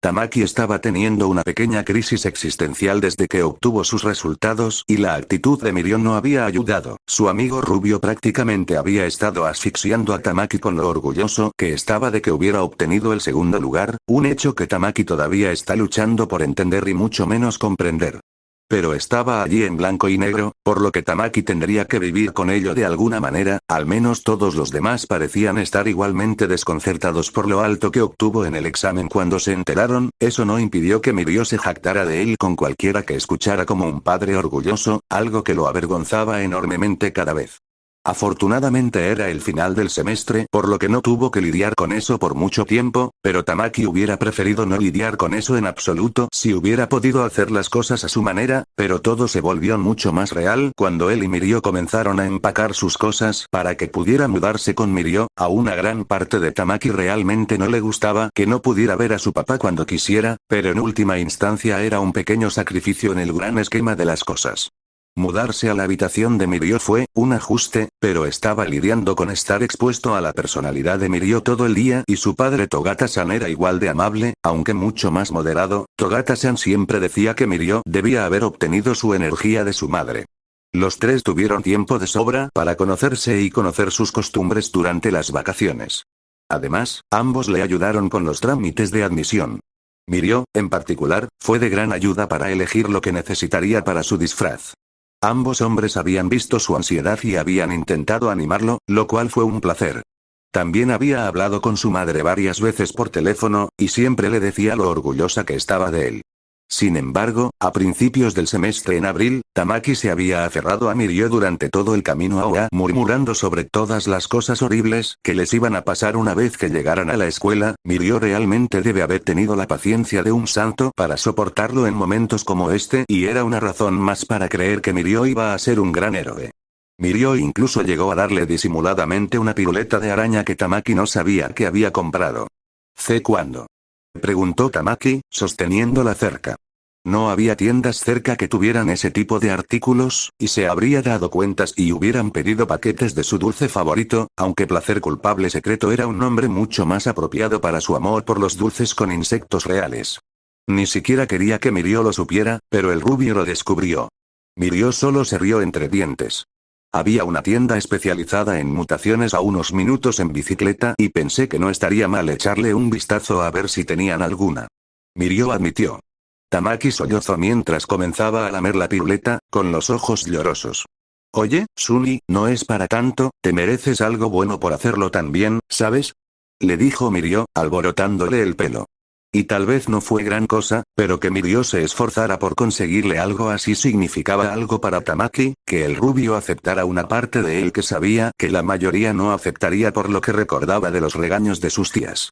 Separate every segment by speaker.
Speaker 1: Tamaki estaba teniendo una pequeña crisis existencial desde que obtuvo sus resultados y la actitud de Mirio no había ayudado. Su amigo rubio prácticamente había estado asfixiando a Tamaki con lo orgulloso que estaba de que hubiera obtenido el segundo lugar, un hecho que Tamaki todavía está luchando por entender y mucho menos comprender. Pero estaba allí en blanco y negro, por lo que Tamaki tendría que vivir con ello de alguna manera, al menos todos los demás parecían estar igualmente desconcertados por lo alto que obtuvo en el examen cuando se enteraron, eso no impidió que Mirio se jactara de él con cualquiera que escuchara como un padre orgulloso, algo que lo avergonzaba enormemente cada vez. Afortunadamente era el final del semestre, por lo que no tuvo que lidiar con eso por mucho tiempo, pero Tamaki hubiera preferido no lidiar con eso en absoluto si hubiera podido hacer las cosas a su manera, pero todo se volvió mucho más real cuando él y Mirio comenzaron a empacar sus cosas para que pudiera mudarse con Mirio. A una gran parte de Tamaki realmente no le gustaba que no pudiera ver a su papá cuando quisiera, pero en última instancia era un pequeño sacrificio en el gran esquema de las cosas. Mudarse a la habitación de Mirio fue un ajuste, pero estaba lidiando con estar expuesto a la personalidad de Mirio todo el día y su padre Togata-san era igual de amable, aunque mucho más moderado. Togata-san siempre decía que Mirio debía haber obtenido su energía de su madre. Los tres tuvieron tiempo de sobra para conocerse y conocer sus costumbres durante las vacaciones. Además, ambos le ayudaron con los trámites de admisión. Mirio, en particular, fue de gran ayuda para elegir lo que necesitaría para su disfraz. Ambos hombres habían visto su ansiedad y habían intentado animarlo, lo cual fue un placer. También había hablado con su madre varias veces por teléfono, y siempre le decía lo orgullosa que estaba de él. Sin embargo, a principios del semestre en abril, Tamaki se había aferrado a Mirio durante todo el camino a Oa murmurando sobre todas las cosas horribles que les iban a pasar una vez que llegaran a la escuela. Mirio realmente debe haber tenido la paciencia de un santo para soportarlo en momentos como este y era una razón más para creer que Mirio iba a ser un gran héroe. Mirio incluso llegó a darle disimuladamente una piruleta de araña que Tamaki no sabía que había comprado. ¿Sé cuándo? Preguntó Tamaki, sosteniéndola cerca. No había tiendas cerca que tuvieran ese tipo de artículos, y se habría dado cuentas y hubieran pedido paquetes de su dulce favorito, aunque placer culpable secreto era un nombre mucho más apropiado para su amor por los dulces con insectos reales. Ni siquiera quería que Mirio lo supiera, pero el rubio lo descubrió. Mirio solo se rió entre dientes. Había una tienda especializada en mutaciones a unos minutos en bicicleta y pensé que no estaría mal echarle un vistazo a ver si tenían alguna. Mirio admitió. Tamaki sollozó mientras comenzaba a lamer la piruleta, con los ojos llorosos. Oye, Suni, no es para tanto, te mereces algo bueno por hacerlo tan bien, ¿sabes? Le dijo Mirio, alborotándole el pelo. Y tal vez no fue gran cosa, pero que Mirio se esforzara por conseguirle algo así significaba algo para Tamaki, que el rubio aceptara una parte de él que sabía que la mayoría no aceptaría por lo que recordaba de los regaños de sus tías.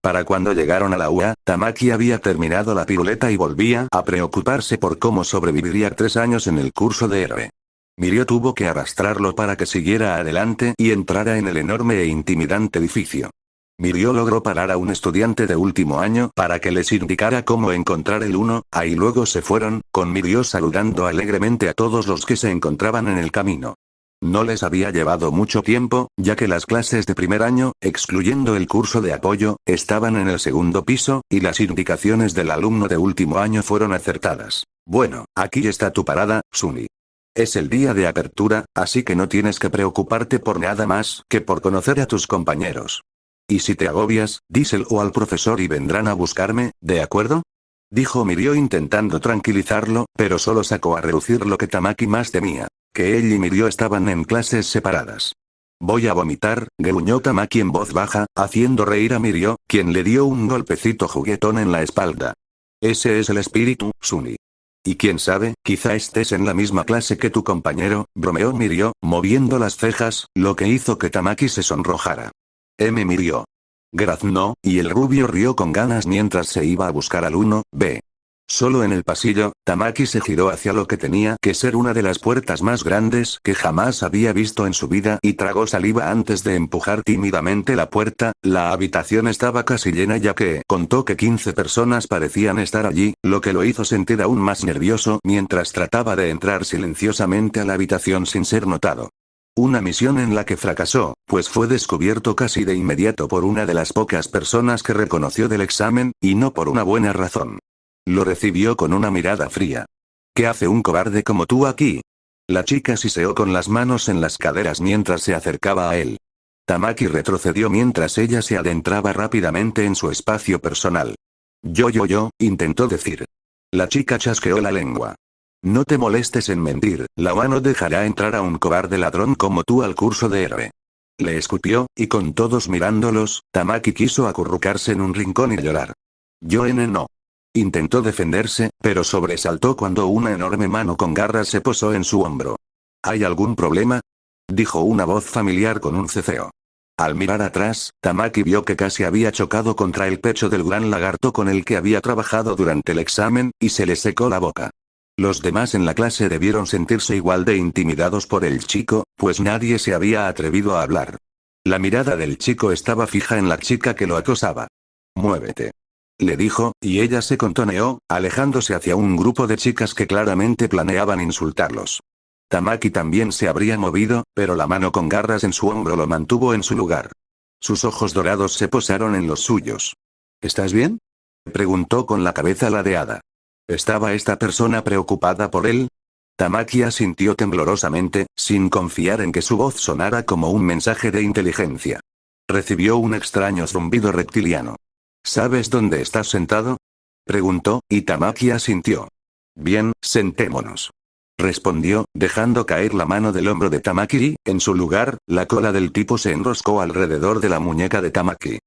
Speaker 1: Para cuando llegaron a la UA, Tamaki había terminado la piruleta y volvía a preocuparse por cómo sobreviviría 3 años en el curso de héroe. Mirio tuvo que arrastrarlo para que siguiera adelante y entrara en el enorme e intimidante edificio. Mirio logró parar a un estudiante de último año para que les indicara cómo encontrar el 1, y luego se fueron, con Mirio saludando alegremente a todos los que se encontraban en el camino. No les había llevado mucho tiempo, ya que las clases de primer año, excluyendo el curso de apoyo, estaban en el segundo piso, y las indicaciones del alumno de último año fueron acertadas. Bueno, aquí está tu parada, Suni. Es el día de apertura, así que no tienes que preocuparte por nada más que por conocer a tus compañeros. Y si te agobias, díselo al profesor y vendrán a buscarme, ¿de acuerdo? Dijo Mirio intentando tranquilizarlo, pero solo sacó a relucir lo que Tamaki más temía. Que él y Mirio estaban en clases separadas. Voy a vomitar, gruñó Tamaki en voz baja, haciendo reír a Mirio, quien le dio un golpecito juguetón en la espalda. Ese es el espíritu, Suni. Y quién sabe, quizá estés en la misma clase que tu compañero, bromeó Mirio, moviendo las cejas, lo que hizo que Tamaki se sonrojara. Mirio. Graznó, y el rubio rió con ganas mientras se iba a buscar al 1B. Solo en el pasillo, Tamaki se giró hacia lo que tenía que ser una de las puertas más grandes que jamás había visto en su vida y tragó saliva antes de empujar tímidamente la puerta. La habitación estaba casi llena ya que contó que 15 personas parecían estar allí, lo que lo hizo sentir aún más nervioso mientras trataba de entrar silenciosamente a la habitación sin ser notado. Una misión en la que fracasó, pues fue descubierto casi de inmediato por una de las pocas personas que reconoció del examen, y no por una buena razón. Lo recibió con una mirada fría. ¿Qué hace un cobarde como tú aquí? La chica siseó con las manos en las caderas mientras se acercaba a él. Tamaki retrocedió mientras ella se adentraba rápidamente en su espacio personal. Yo, intentó decir. La chica chasqueó la lengua. No te molestes en mentir, la UA no dejará entrar a un cobarde ladrón como tú al curso de héroe. Le escupió, y con todos mirándolos, Tamaki quiso acurrucarse en un rincón y llorar. No. Intentó defenderse, pero sobresaltó cuando una enorme mano con garras se posó en su hombro. ¿Hay algún problema? Dijo una voz familiar con un ceceo. Al mirar atrás, Tamaki vio que casi había chocado contra el pecho del gran lagarto con el que había trabajado durante el examen, y se le secó la boca. Los demás en la clase debieron sentirse igual de intimidados por el chico, pues nadie se había atrevido a hablar. La mirada del chico estaba fija en la chica que lo acosaba. Muévete. Le dijo, y ella se contoneó, alejándose hacia un grupo de chicas que claramente planeaban insultarlos. Tamaki también se habría movido, pero la mano con garras en su hombro lo mantuvo en su lugar. Sus ojos dorados se posaron en los suyos. ¿Estás bien? Preguntó con la cabeza ladeada. ¿Estaba esta persona preocupada por él? Tamaki asintió temblorosamente, sin confiar en que su voz sonara como un mensaje de inteligencia. Recibió un extraño zumbido reptiliano. ¿Sabes dónde estás sentado? Preguntó, y Tamaki asintió. Bien, sentémonos. Respondió, dejando caer la mano del hombro de Tamaki y, en su lugar, la cola del tipo se enroscó alrededor de la muñeca de Tamaki.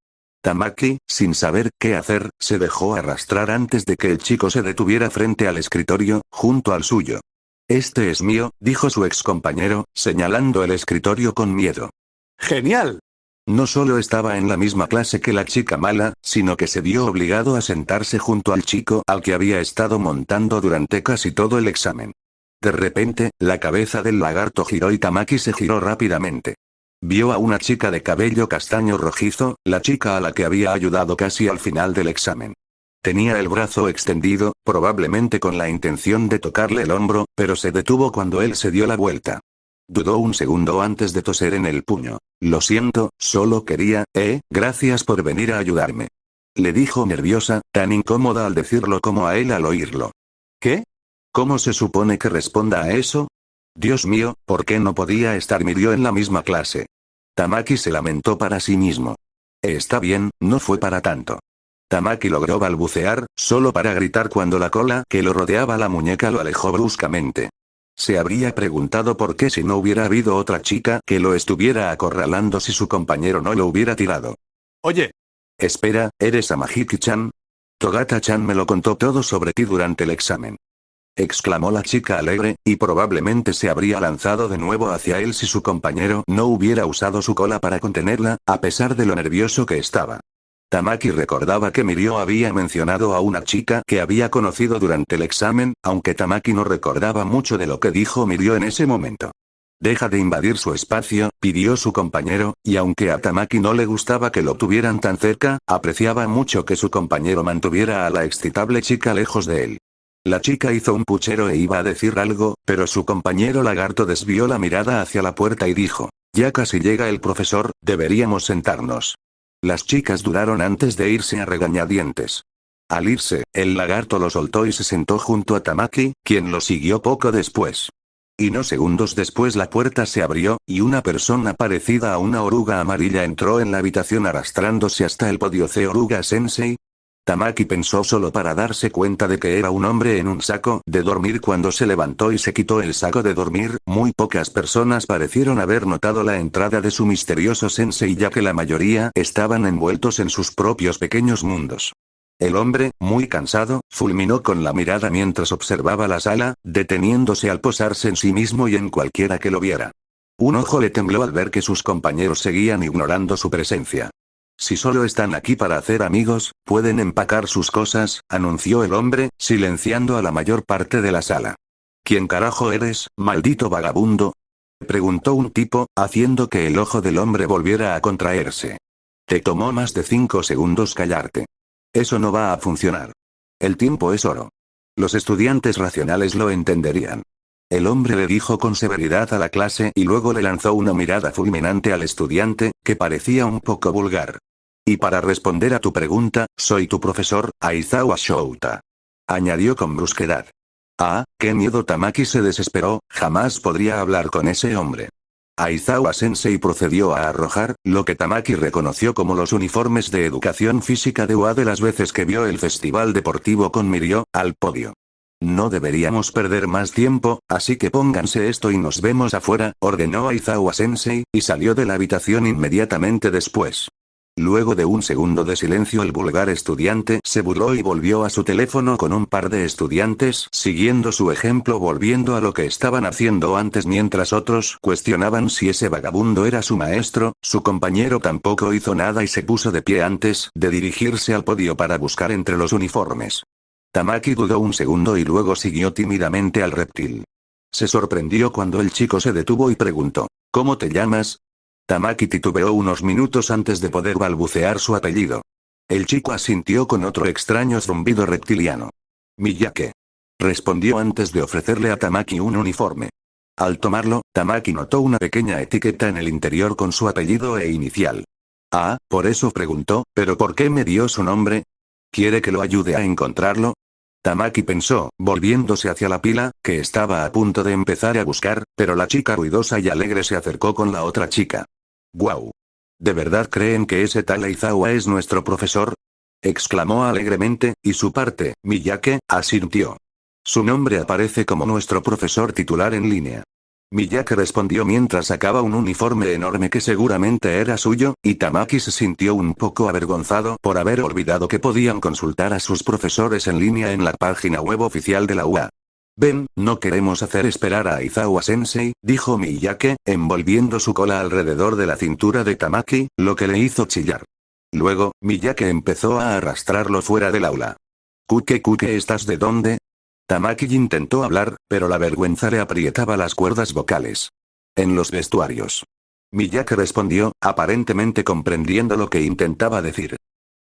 Speaker 1: Tamaki, sin saber qué hacer, se dejó arrastrar antes de que el chico se detuviera frente al escritorio, junto al suyo. Este es mío, dijo su excompañero, señalando el escritorio con miedo. ¡Genial! No solo estaba en la misma clase que la chica mala, sino que se vio obligado a sentarse junto al chico al que había estado montando durante casi todo el examen. De repente, la cabeza del lagarto giró y Tamaki se giró rápidamente. Vio a una chica de cabello castaño rojizo, la chica a la que había ayudado casi al final del examen. Tenía el brazo extendido, probablemente con la intención de tocarle el hombro, pero se detuvo cuando él se dio la vuelta. Dudó un segundo antes de toser en el puño. Lo siento, solo quería, gracias por venir a ayudarme. Le dijo nerviosa, tan incómoda al decirlo como a él al oírlo. ¿Qué? ¿Cómo se supone que responda a eso? Dios mío, ¿por qué no podía estar Mirio en la misma clase? Tamaki se lamentó para sí mismo. Está bien, no fue para tanto. Tamaki logró balbucear, solo para gritar cuando la cola que lo rodeaba la muñeca lo alejó bruscamente. Se habría preguntado por qué si no hubiera habido otra chica que lo estuviera acorralando si su compañero no lo hubiera tirado. Oye. Espera, ¿eres Amahiki-chan? Togata-chan me lo contó todo sobre ti durante el examen. Exclamó la chica alegre, y probablemente se habría lanzado de nuevo hacia él si su compañero no hubiera usado su cola para contenerla, a pesar de lo nervioso que estaba. Tamaki recordaba que Mirio había mencionado a una chica que había conocido durante el examen, aunque Tamaki no recordaba mucho de lo que dijo Mirio en ese momento. Deja de invadir su espacio, pidió su compañero, y aunque a Tamaki no le gustaba que lo tuvieran tan cerca, apreciaba mucho que su compañero mantuviera a la excitable chica lejos de él. La chica hizo un puchero e iba a decir algo, pero su compañero lagarto desvió la mirada hacia la puerta y dijo, ya casi llega el profesor, deberíamos sentarnos. Las chicas dudaron antes de irse a regañadientes. Al irse, el lagarto lo soltó y se sentó junto a Tamaki, quien lo siguió poco después. Y no segundos después la puerta se abrió, y una persona parecida a una oruga amarilla entró en la habitación arrastrándose hasta el podio de Oruga Sensei. Tamaki pensó solo para darse cuenta de que era un hombre en un saco de dormir cuando se levantó y se quitó el saco de dormir. Muy pocas personas parecieron haber notado la entrada de su misterioso sensei ya que la mayoría estaban envueltos en sus propios pequeños mundos. El hombre, muy cansado, fulminó con la mirada mientras observaba la sala, deteniéndose al posarse en sí mismo y en cualquiera que lo viera. Un ojo le tembló al ver que sus compañeros seguían ignorando su presencia. Si solo están aquí para hacer amigos, pueden empacar sus cosas, anunció el hombre, silenciando a la mayor parte de la sala. ¿Quién carajo eres, maldito vagabundo? Preguntó un tipo, haciendo que el ojo del hombre volviera a contraerse. Te tomó más de 5 segundos callarte. Eso no va a funcionar. El tiempo es oro. Los estudiantes racionales lo entenderían. El hombre le dijo con severidad a la clase y luego le lanzó una mirada fulminante al estudiante, que parecía un poco vulgar. Y para responder a tu pregunta, soy tu profesor, Aizawa Shouta. Añadió con brusquedad. Ah, qué miedo. Tamaki se desesperó, jamás podría hablar con ese hombre. Aizawa Sensei procedió a arrojar, lo que Tamaki reconoció como los uniformes de educación física de UA de las veces que vio el festival deportivo con Mirio, al podio. No deberíamos perder más tiempo, así que pónganse esto y nos vemos afuera, ordenó Aizawa Sensei, y salió de la habitación inmediatamente después. Luego de un segundo de silencio el vulgar estudiante se burló y volvió a su teléfono con un par de estudiantes siguiendo su ejemplo volviendo a lo que estaban haciendo antes mientras otros cuestionaban si ese vagabundo era su maestro, su compañero tampoco hizo nada y se puso de pie antes de dirigirse al podio para buscar entre los uniformes. Tamaki dudó un segundo y luego siguió tímidamente al reptil. Se sorprendió cuando el chico se detuvo y preguntó, ¿cómo te llamas? Tamaki titubeó unos minutos antes de poder balbucear su apellido. El chico asintió con otro extraño zumbido reptiliano. Miyake. Respondió antes de ofrecerle a Tamaki un uniforme. Al tomarlo, Tamaki notó una pequeña etiqueta en el interior con su apellido e inicial. Ah, por eso preguntó, ¿pero por qué me dio su nombre? ¿Quiere que lo ayude a encontrarlo? Tamaki pensó, volviéndose hacia la pila, que estaba a punto de empezar a buscar, pero la chica ruidosa y alegre se acercó con la otra chica. ¡Guau! ¿De verdad creen que ese tal Aizawa es nuestro profesor? Exclamó alegremente, y su parte, Miyake, asintió. Su nombre aparece como nuestro profesor titular en línea. Miyake respondió mientras sacaba un uniforme enorme que seguramente era suyo, y Tamaki se sintió un poco avergonzado por haber olvidado que podían consultar a sus profesores en línea en la página web oficial de la UA. Ven, no queremos hacer esperar a Aizawa Sensei, dijo Miyake, envolviendo su cola alrededor de la cintura de Tamaki, lo que le hizo chillar. Luego, Miyake empezó a arrastrarlo fuera del aula. Kuke, ¿estás de dónde? Tamaki intentó hablar, pero la vergüenza le aprietaba las cuerdas vocales. En los vestuarios. Miyake respondió, aparentemente comprendiendo lo que intentaba decir.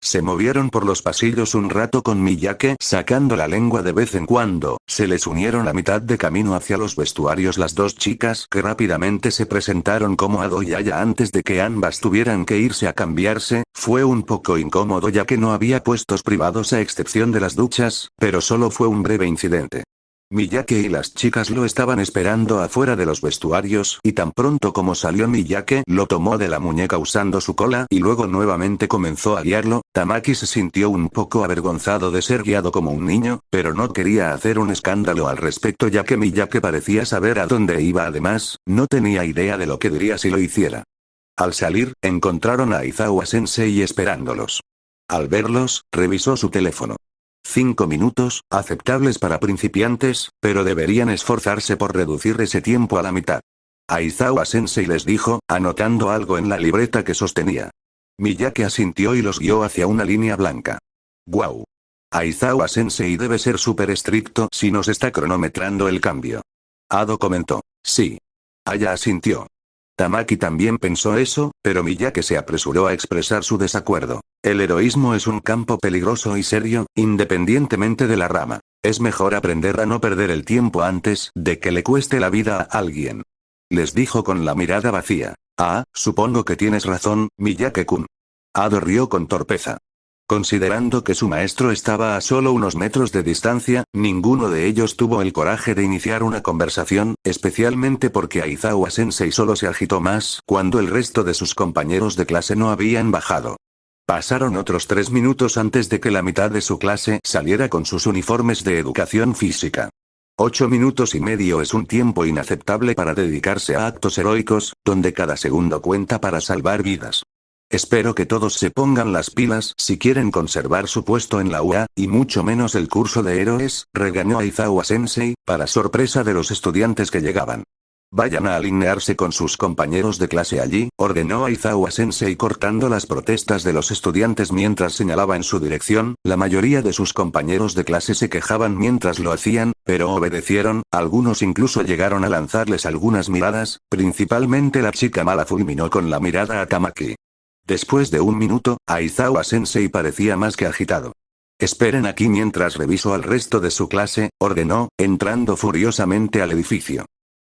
Speaker 1: Se movieron por los pasillos un rato con Miyake sacando la lengua de vez en cuando, se les unieron a mitad de camino hacia los vestuarios las dos chicas que rápidamente se presentaron como Ado y Aya antes de que ambas tuvieran que irse a cambiarse, fue un poco incómodo ya que no había puestos privados a excepción de las duchas, pero solo fue un breve incidente. Miyake y las chicas lo estaban esperando afuera de los vestuarios y tan pronto como salió Miyake lo tomó de la muñeca usando su cola y luego nuevamente comenzó a guiarlo. Tamaki se sintió un poco avergonzado de ser guiado como un niño, pero no quería hacer un escándalo al respecto ya que Miyake parecía saber a dónde iba además, no tenía idea de lo que diría si lo hiciera. Al salir, encontraron a Aizawa Sensei esperándolos. Al verlos, revisó su teléfono. 5 minutos, aceptables para principiantes, pero deberían esforzarse por reducir ese tiempo a la mitad. Aizawa Sensei les dijo, anotando algo en la libreta que sostenía. Miyake asintió y los guió hacia una línea blanca. ¡Guau! Aizawa Sensei debe ser súper estricto si nos está cronometrando el cambio. Ado comentó. Sí. Aya asintió. Tamaki también pensó eso, pero Miyake se apresuró a expresar su desacuerdo. El heroísmo es un campo peligroso y serio, independientemente de la rama. Es mejor aprender a no perder el tiempo antes de que le cueste la vida a alguien. Les dijo con la mirada vacía. Ah, supongo que tienes razón, Miyake-kun. Ado rió con torpeza. Considerando que su maestro estaba a solo unos metros de distancia, ninguno de ellos tuvo el coraje de iniciar una conversación, especialmente porque Aizawa Sensei solo se agitó más cuando el resto de sus compañeros de clase no habían bajado. Pasaron otros 3 minutos antes de que la mitad de su clase saliera con sus uniformes de educación física. 8 minutos y medio es un tiempo inaceptable para dedicarse a actos heroicos, donde cada segundo cuenta para salvar vidas. Espero que todos se pongan las pilas si quieren conservar su puesto en la UA, y mucho menos el curso de héroes, regañó Aizawa Sensei, para sorpresa de los estudiantes que llegaban. Vayan a alinearse con sus compañeros de clase allí, ordenó Aizawa Sensei cortando las protestas de los estudiantes mientras señalaba en su dirección. La mayoría de sus compañeros de clase se quejaban mientras lo hacían, pero obedecieron, algunos incluso llegaron a lanzarles algunas miradas, principalmente la chica mala fulminó con la mirada a Tamaki. Después de un minuto, Aizawa Sensei parecía más que agitado. Esperen aquí mientras reviso al resto de su clase, ordenó, entrando furiosamente al edificio.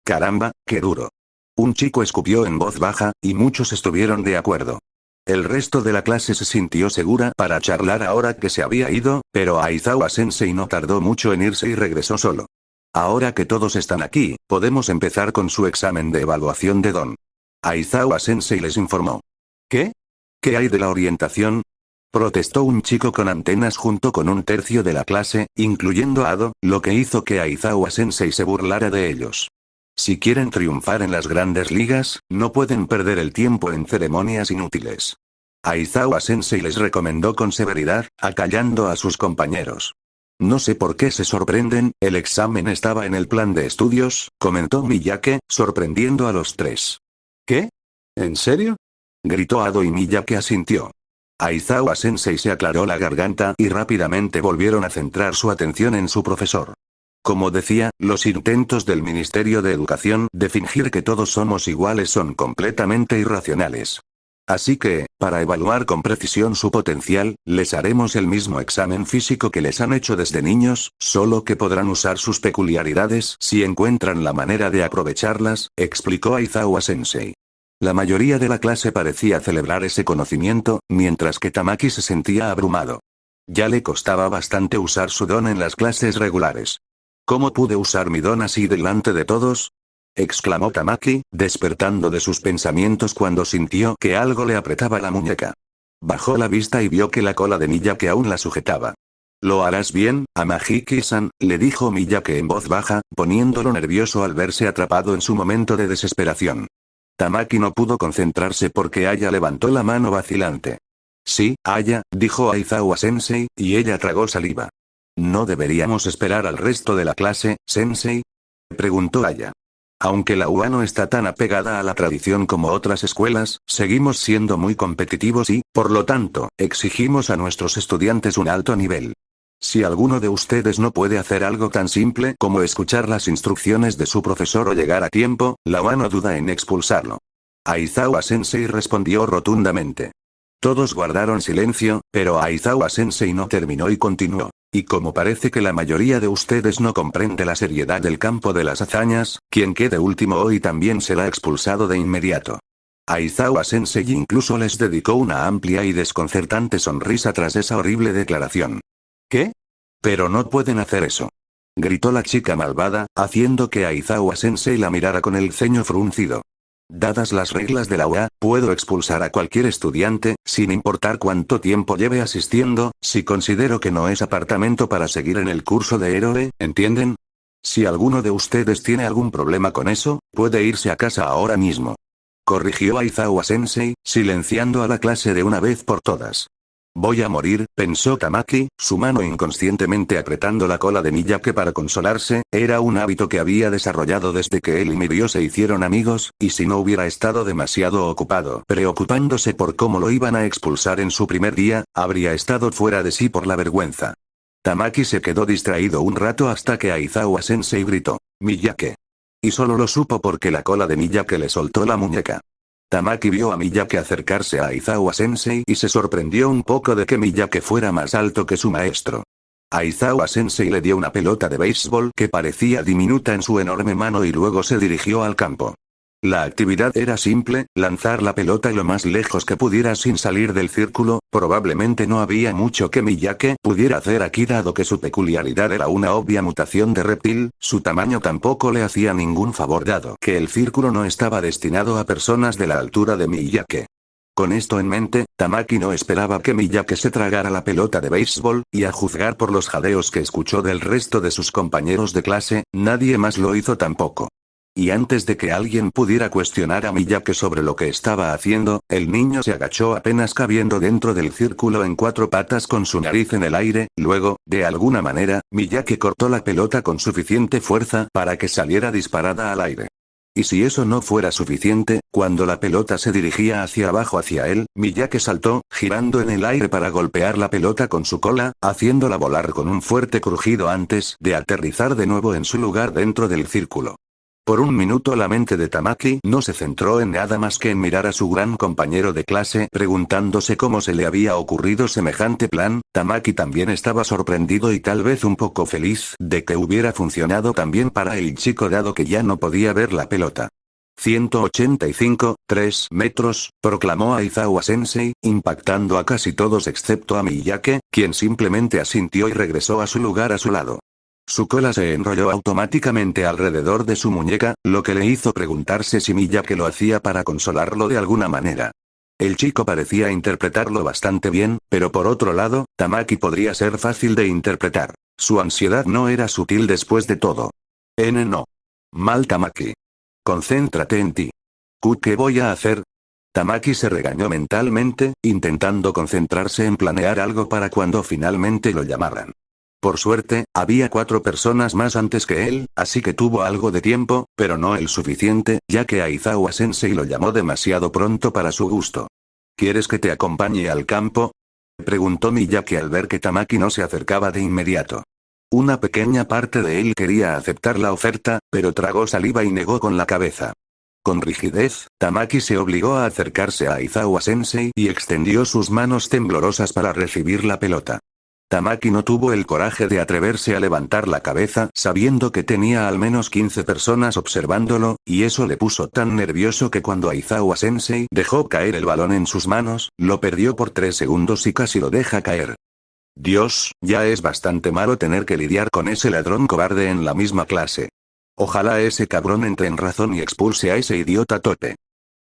Speaker 1: Caramba, qué duro. Un chico escupió en voz baja, y muchos estuvieron de acuerdo. El resto de la clase se sintió segura para charlar ahora que se había ido, pero Aizawa-sensei no tardó mucho en irse y regresó solo. Ahora que todos están aquí, podemos empezar con su examen de evaluación de don. Aizawa-sensei les informó. ¿Qué? ¿Qué hay de la orientación? Protestó un chico con antenas junto con un tercio de la clase, incluyendo a Ado, lo que hizo que Aizawa-sensei se burlara de ellos. Si quieren triunfar en las grandes ligas, no pueden perder el tiempo en ceremonias inútiles. Aizawa-sensei les recomendó con severidad, acallando a sus compañeros. No sé por qué se sorprenden, el examen estaba en el plan de estudios, comentó Miyake, sorprendiendo a los tres. ¿Qué? ¿En serio? Gritó Ado y Miyake asintió. Aizawa-sensei se aclaró la garganta y rápidamente volvieron a centrar su atención en su profesor. Como decía, los intentos del Ministerio de Educación de fingir que todos somos iguales son completamente irracionales. Así que, para evaluar con precisión su potencial, les haremos el mismo examen físico que les han hecho desde niños, solo que podrán usar sus peculiaridades si encuentran la manera de aprovecharlas, explicó Aizawa-sensei. La mayoría de la clase parecía celebrar ese conocimiento, mientras que Tamaki se sentía abrumado. Ya le costaba bastante usar su don en las clases regulares. ¿Cómo pude usar mi don así delante de todos? Exclamó Tamaki, despertando de sus pensamientos cuando sintió que algo le apretaba la muñeca. Bajó la vista y vio que la cola de Miyake aún la sujetaba. Lo harás bien, Amahiki-san, le dijo Miyake en voz baja, poniéndolo nervioso al verse atrapado en su momento de desesperación. Tamaki no pudo concentrarse porque Aya levantó la mano vacilante. Sí, Aya, dijo Aizawa-sensei, y ella tragó saliva. ¿No deberíamos esperar al resto de la clase, sensei? Preguntó Aya. Aunque la UA no está tan apegada a la tradición como otras escuelas, seguimos siendo muy competitivos y, por lo tanto, exigimos a nuestros estudiantes un alto nivel. Si alguno de ustedes no puede hacer algo tan simple como escuchar las instrucciones de su profesor o llegar a tiempo, la UA no duda en expulsarlo. Aizawa-sensei respondió rotundamente. Todos guardaron silencio, pero Aizawa-sensei no terminó y continuó. Y como parece que la mayoría de ustedes no comprende la seriedad del campo de las hazañas, quien quede último hoy también será expulsado de inmediato. Aizawa-sensei incluso les dedicó una amplia y desconcertante sonrisa tras esa horrible declaración. ¿Qué? Pero no pueden hacer eso. Gritó la chica malvada, haciendo que Aizawa-sensei la mirara con el ceño fruncido. Dadas las reglas de la UA, puedo expulsar a cualquier estudiante, sin importar cuánto tiempo lleve asistiendo, si considero que no es apartamento para seguir en el curso de héroe, ¿entienden? Si alguno de ustedes tiene algún problema con eso, puede irse a casa ahora mismo. Corrigió Aizawa-sensei, silenciando a la clase de una vez por todas. Voy a morir, pensó Tamaki, su mano inconscientemente apretando la cola de Miyake para consolarse, era un hábito que había desarrollado desde que él y Mirio se hicieron amigos, y si no hubiera estado demasiado ocupado preocupándose por cómo lo iban a expulsar en su primer día, habría estado fuera de sí por la vergüenza. Tamaki se quedó distraído un rato hasta que Aizawa-sensei gritó, Miyake. Y solo lo supo porque la cola de Miyake le soltó la muñeca. Tamaki vio a Miyake acercarse a Aizawa-sensei y se sorprendió un poco de que Miyake fuera más alto que su maestro. Aizawa-sensei le dio una pelota de béisbol que parecía diminuta en su enorme mano y luego se dirigió al campo. La actividad era simple, lanzar la pelota lo más lejos que pudiera sin salir del círculo, probablemente no había mucho que Miyake pudiera hacer aquí dado que su peculiaridad era una obvia mutación de reptil, su tamaño tampoco le hacía ningún favor dado que el círculo no estaba destinado a personas de la altura de Miyake. Con esto en mente, Tamaki no esperaba que Miyake se tragara la pelota de béisbol, y a juzgar por los jadeos que escuchó del resto de sus compañeros de clase, nadie más lo hizo tampoco. Y antes de que alguien pudiera cuestionar a Miyake sobre lo que estaba haciendo, el niño se agachó apenas cabiendo dentro del círculo en cuatro patas con su nariz en el aire, luego, de alguna manera, Miyake cortó la pelota con suficiente fuerza para que saliera disparada al aire. Y si eso no fuera suficiente, cuando la pelota se dirigía hacia abajo hacia él, Miyake saltó, girando en el aire para golpear la pelota con su cola, haciéndola volar con un fuerte crujido antes de aterrizar de nuevo en su lugar dentro del círculo. Por un minuto la mente de Tamaki no se centró en nada más que en mirar a su gran compañero de clase preguntándose cómo se le había ocurrido semejante plan. Tamaki también estaba sorprendido y tal vez un poco feliz de que hubiera funcionado tan bien para el chico dado que ya no podía ver la pelota. 185, 3 metros, proclamó Aizawa-sensei, impactando a casi todos excepto a Miyake, quien simplemente asintió y regresó a su lugar a su lado. Su cola se enrolló automáticamente alrededor de su muñeca, lo que le hizo preguntarse si Miyake lo hacía para consolarlo de alguna manera. El chico parecía interpretarlo bastante bien, pero por otro lado, Tamaki podría ser fácil de interpretar. Su ansiedad no era sutil después de todo. No. Mal Tamaki. Concéntrate en ti. ¿Qué voy a hacer? Tamaki se regañó mentalmente, intentando concentrarse en planear algo para cuando finalmente lo llamaran. Por suerte, había 4 personas más antes que él, así que tuvo algo de tiempo, pero no el suficiente, ya que Aizawa-sensei lo llamó demasiado pronto para su gusto. ¿Quieres que te acompañe al campo?, preguntó Miyake al ver que Tamaki no se acercaba de inmediato. Una pequeña parte de él quería aceptar la oferta, pero tragó saliva y negó con la cabeza. Con rigidez, Tamaki se obligó a acercarse a Aizawa-sensei y extendió sus manos temblorosas para recibir la pelota. Tamaki no tuvo el coraje de atreverse a levantar la cabeza sabiendo que tenía al menos 15 personas observándolo, y eso le puso tan nervioso que cuando Aizawa-sensei dejó caer el balón en sus manos, lo perdió por 3 segundos y casi lo deja caer. Dios, ya es bastante malo tener que lidiar con ese ladrón cobarde en la misma clase. Ojalá ese cabrón entre en razón y expulse a ese idiota Tope.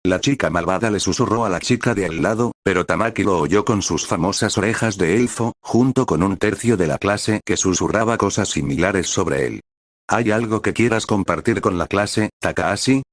Speaker 1: La chica malvada le susurró a la chica de al lado, pero Tamaki lo oyó con sus famosas orejas de elfo, junto con un tercio de la clase que susurraba cosas similares sobre él. ¿Hay algo que quieras compartir con la clase, Takahashi?,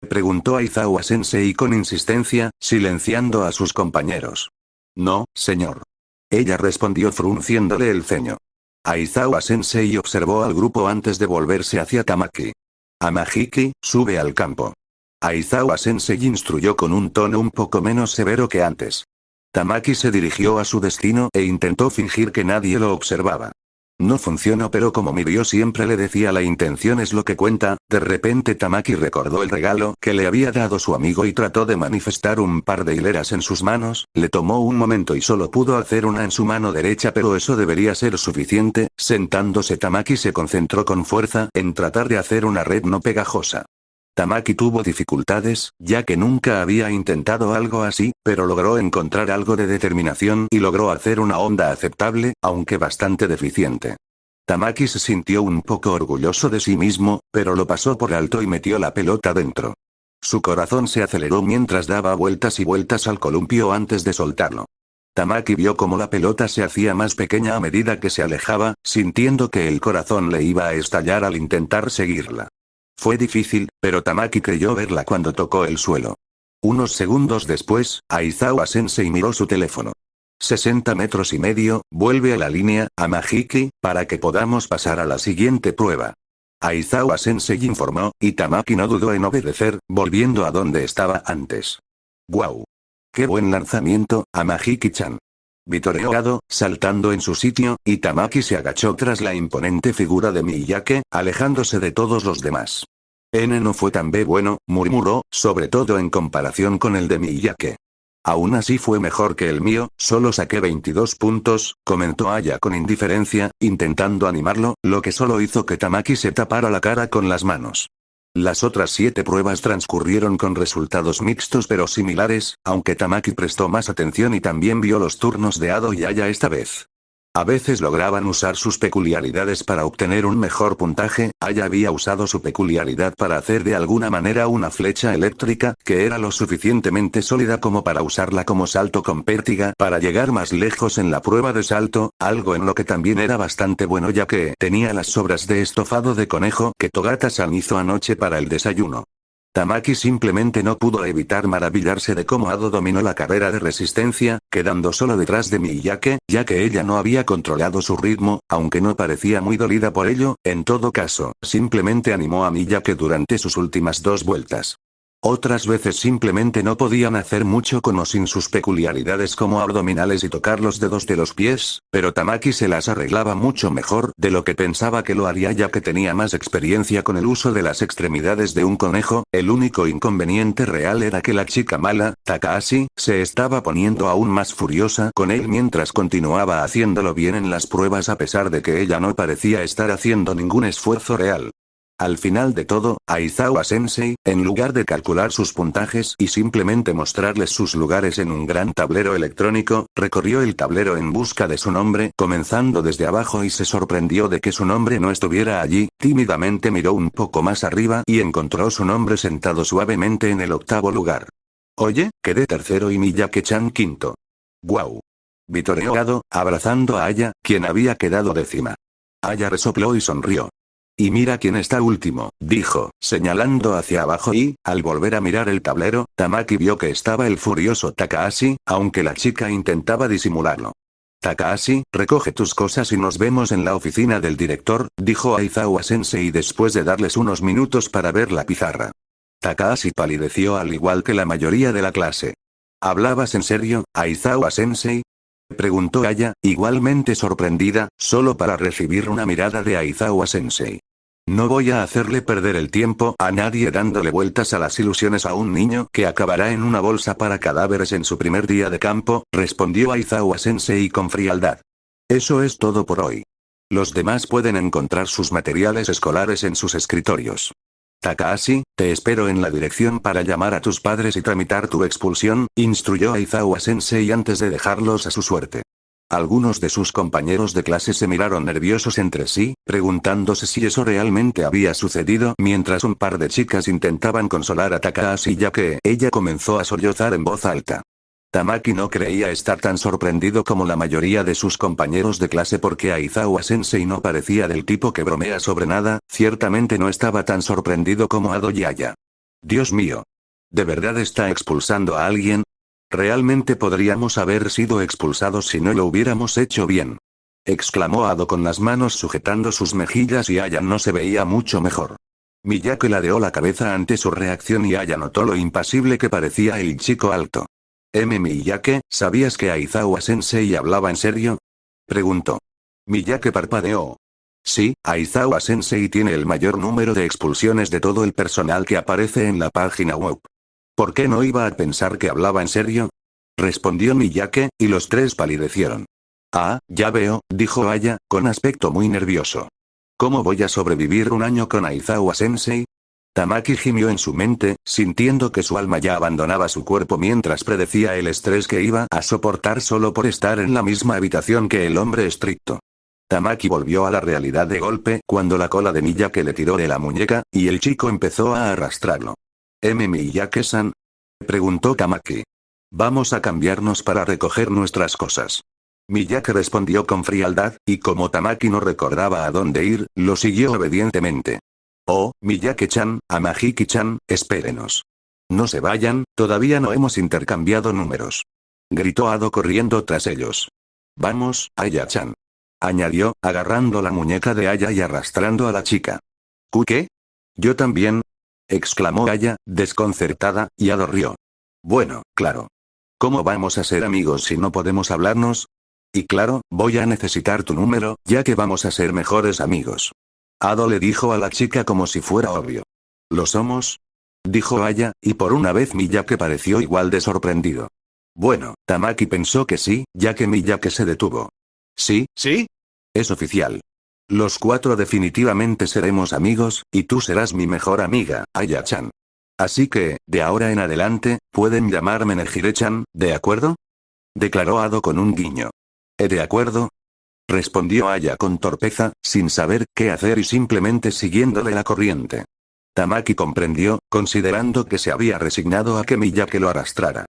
Speaker 1: preguntó Aizawa-sensei con insistencia, silenciando a sus compañeros. No, señor. Ella respondió frunciéndole el ceño. Aizawa-sensei observó al grupo antes de volverse hacia Tamaki. Amahiki, sube al campo. Aizawa-sensei instruyó con un tono un poco menos severo que antes. Tamaki se dirigió a su destino e intentó fingir que nadie lo observaba. No funcionó, pero como Mirio siempre le decía, la intención es lo que cuenta. De repente Tamaki recordó el regalo que le había dado su amigo y trató de manifestar un par de hileras en sus manos. Le tomó un momento y solo pudo hacer una en su mano derecha, pero eso debería ser suficiente. Sentándose, Tamaki se concentró con fuerza en tratar de hacer una red no pegajosa. Tamaki tuvo dificultades, ya que nunca había intentado algo así, pero logró encontrar algo de determinación y logró hacer una onda aceptable, aunque bastante deficiente. Tamaki se sintió un poco orgulloso de sí mismo, pero lo pasó por alto y metió la pelota dentro. Su corazón se aceleró mientras daba vueltas y vueltas al columpio antes de soltarlo. Tamaki vio cómo la pelota se hacía más pequeña a medida que se alejaba, sintiendo que el corazón le iba a estallar al intentar seguirla. Fue difícil, pero Tamaki creyó verla cuando tocó el suelo. Unos segundos después, Aizawa-sensei miró su teléfono. 60 metros y medio, vuelve a la línea, Amahiki, para que podamos pasar a la siguiente prueba. Aizawa-sensei informó, y Tamaki no dudó en obedecer, volviendo a donde estaba antes. ¡Guau! ¡Qué buen lanzamiento, Amahiki-chan! Vitoreó, saltando en su sitio, y Tamaki se agachó tras la imponente figura de Miyake, alejándose de todos los demás. No fue tan bueno, murmuró, sobre todo en comparación con el de Miyake. Aún así fue mejor que el mío, solo saqué 22 puntos, comentó Aya con indiferencia, intentando animarlo, lo que solo hizo que Tamaki se tapara la cara con las manos. Las otras 7 pruebas transcurrieron con resultados mixtos pero similares, aunque Tamaki prestó más atención y también vio los turnos de Ado y Aya esta vez. A veces lograban usar sus peculiaridades para obtener un mejor puntaje. Aya había usado su peculiaridad para hacer de alguna manera una flecha eléctrica, que era lo suficientemente sólida como para usarla como salto con pértiga para llegar más lejos en la prueba de salto, algo en lo que también era bastante bueno ya que tenía las sobras de estofado de conejo que Togata-san hizo anoche para el desayuno. Tamaki simplemente no pudo evitar maravillarse de cómo Ado dominó la carrera de resistencia, quedando solo detrás de Miyake, ya que ella no había controlado su ritmo, aunque no parecía muy dolida por ello. En todo caso, simplemente animó a Miyake durante sus últimas 2 vueltas. Otras veces simplemente no podían hacer mucho con o sin sus peculiaridades como abdominales y tocar los dedos de los pies, pero Tamaki se las arreglaba mucho mejor de lo que pensaba que lo haría ya que tenía más experiencia con el uso de las extremidades de un conejo. El único inconveniente real era que la chica mala, Takahashi, se estaba poniendo aún más furiosa con él mientras continuaba haciéndolo bien en las pruebas a pesar de que ella no parecía estar haciendo ningún esfuerzo real. Al final de todo, Aizawa-sensei, en lugar de calcular sus puntajes y simplemente mostrarles sus lugares en un gran tablero electrónico, recorrió el tablero en busca de su nombre, comenzando desde abajo y se sorprendió de que su nombre no estuviera allí. Tímidamente miró un poco más arriba y encontró su nombre sentado suavemente en el 8º lugar. Oye, quedé tercero y Miyake-chan quinto. ¡Guau! Vitoreó Ado, abrazando a Aya, quien había quedado décima. Aya resopló y sonrió. Y mira quién está último, dijo, señalando hacia abajo y, al volver a mirar el tablero, Tamaki vio que estaba el furioso Takahashi, aunque la chica intentaba disimularlo. Takahashi, recoge tus cosas y nos vemos en la oficina del director, dijo Aizawa-sensei después de darles unos minutos para ver la pizarra. Takahashi palideció al igual que la mayoría de la clase. ¿Hablabas en serio, Aizawa-sensei? Preguntó Aya, igualmente sorprendida, solo para recibir una mirada de Aizawa-sensei. No voy a hacerle perder el tiempo a nadie dándole vueltas a las ilusiones a un niño que acabará en una bolsa para cadáveres en su primer día de campo, respondió Aizawa-sensei con frialdad. Eso es todo por hoy. Los demás pueden encontrar sus materiales escolares en sus escritorios. Takahashi, te espero en la dirección para llamar a tus padres y tramitar tu expulsión, instruyó Aizawa-sensei antes de dejarlos a su suerte. Algunos de sus compañeros de clase se miraron nerviosos entre sí, preguntándose si eso realmente había sucedido mientras un par de chicas intentaban consolar a Takahashi ya que ella comenzó a sollozar en voz alta. Tamaki no creía estar tan sorprendido como la mayoría de sus compañeros de clase porque Aizawa-sensei no parecía del tipo que bromea sobre nada, ciertamente no estaba tan sorprendido como Ado y Aya. Dios mío. ¿De verdad está expulsando a alguien? Realmente podríamos haber sido expulsados si no lo hubiéramos hecho bien. Exclamó Ado con las manos sujetando sus mejillas y Aya no se veía mucho mejor. Miyake ladeó la cabeza ante su reacción y Aya notó lo impasible que parecía el chico alto. Miyake, ¿sabías que Aizawa-sensei hablaba en serio? Preguntó. Miyake parpadeó. Sí, Aizawa-sensei tiene el mayor número de expulsiones de todo el personal que aparece en la página web. ¿Por qué no iba a pensar que hablaba en serio? Respondió Miyake, y los tres palidecieron. Ah, ya veo, dijo Aya, con aspecto muy nervioso. ¿Cómo voy a sobrevivir un año con Aizawa-sensei? Tamaki gimió en su mente, sintiendo que su alma ya abandonaba su cuerpo mientras predecía el estrés que iba a soportar solo por estar en la misma habitación que el hombre estricto. Tamaki volvió a la realidad de golpe cuando la cola de Miyake le tiró de la muñeca, y el chico empezó a arrastrarlo. Miyake-san? Preguntó Tamaki. Vamos a cambiarnos para recoger nuestras cosas. Miyake respondió con frialdad, y como Tamaki no recordaba a dónde ir, lo siguió obedientemente. Oh, Miyake-chan, Amahiki-chan, espérenos. No se vayan, todavía no hemos intercambiado números. Gritó Ado corriendo tras ellos. Vamos, Aya-chan. Añadió, agarrando la muñeca de Aya y arrastrando a la chica. ¿Qué? ¿Yo también? Exclamó Aya, desconcertada, y Ado rió. Bueno, claro. ¿Cómo vamos a ser amigos si no podemos hablarnos? Y claro, voy a necesitar tu número, ya que vamos a ser mejores amigos. Ado le dijo a la chica como si fuera obvio. ¿Lo somos? Dijo Aya, y por una vez Miyake pareció igual de sorprendido. Bueno, Tamaki pensó que sí, ya que Miyake se detuvo. ¿Sí? ¿Sí? Es oficial. Los cuatro definitivamente seremos amigos, y tú serás mi mejor amiga, Aya-chan. Así que, de ahora en adelante, pueden llamarme Nejire-chan, ¿de acuerdo? Declaró Ado con un guiño. ¿De acuerdo? Respondió Aya con torpeza, sin saber qué hacer y simplemente siguiéndole la corriente. Tamaki comprendió, considerando que se había resignado a que Miyake lo arrastrara.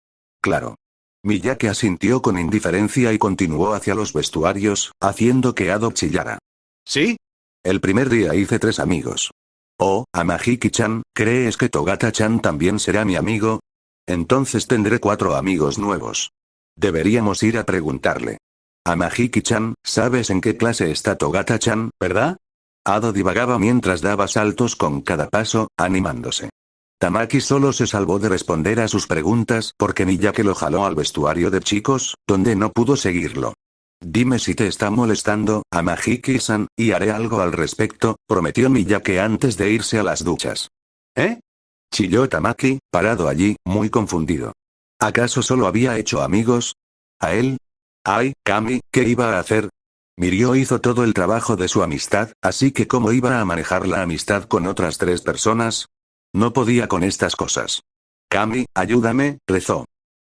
Speaker 1: Claro. Miyake asintió con indiferencia y continuó hacia los vestuarios, haciendo que Ado chillara. ¿Sí? El primer día hice 3 amigos. Oh, Amahiki-chan, ¿crees que Togata-chan también será mi amigo? Entonces tendré 4 amigos nuevos. Deberíamos ir a preguntarle. Amahiki-chan, ¿sabes en qué clase está Togata-chan, verdad? Ado divagaba mientras daba saltos con cada paso, animándose. Tamaki solo se salvó de responder a sus preguntas porque Miyake lo jaló al vestuario de chicos, donde no pudo seguirlo. Dime si te está molestando, Amahiki-san, y haré algo al respecto, prometió Miyake antes de irse a las duchas. ¿Eh? Chilló Tamaki, parado allí, muy confundido. ¿Acaso solo había hecho amigos? ¿A él? Ay, Kami, ¿qué iba a hacer? Mirio hizo todo el trabajo de su amistad, así que ¿cómo iba a manejar la amistad con otras 3 personas? No podía con estas cosas. Kami, ayúdame, rezó.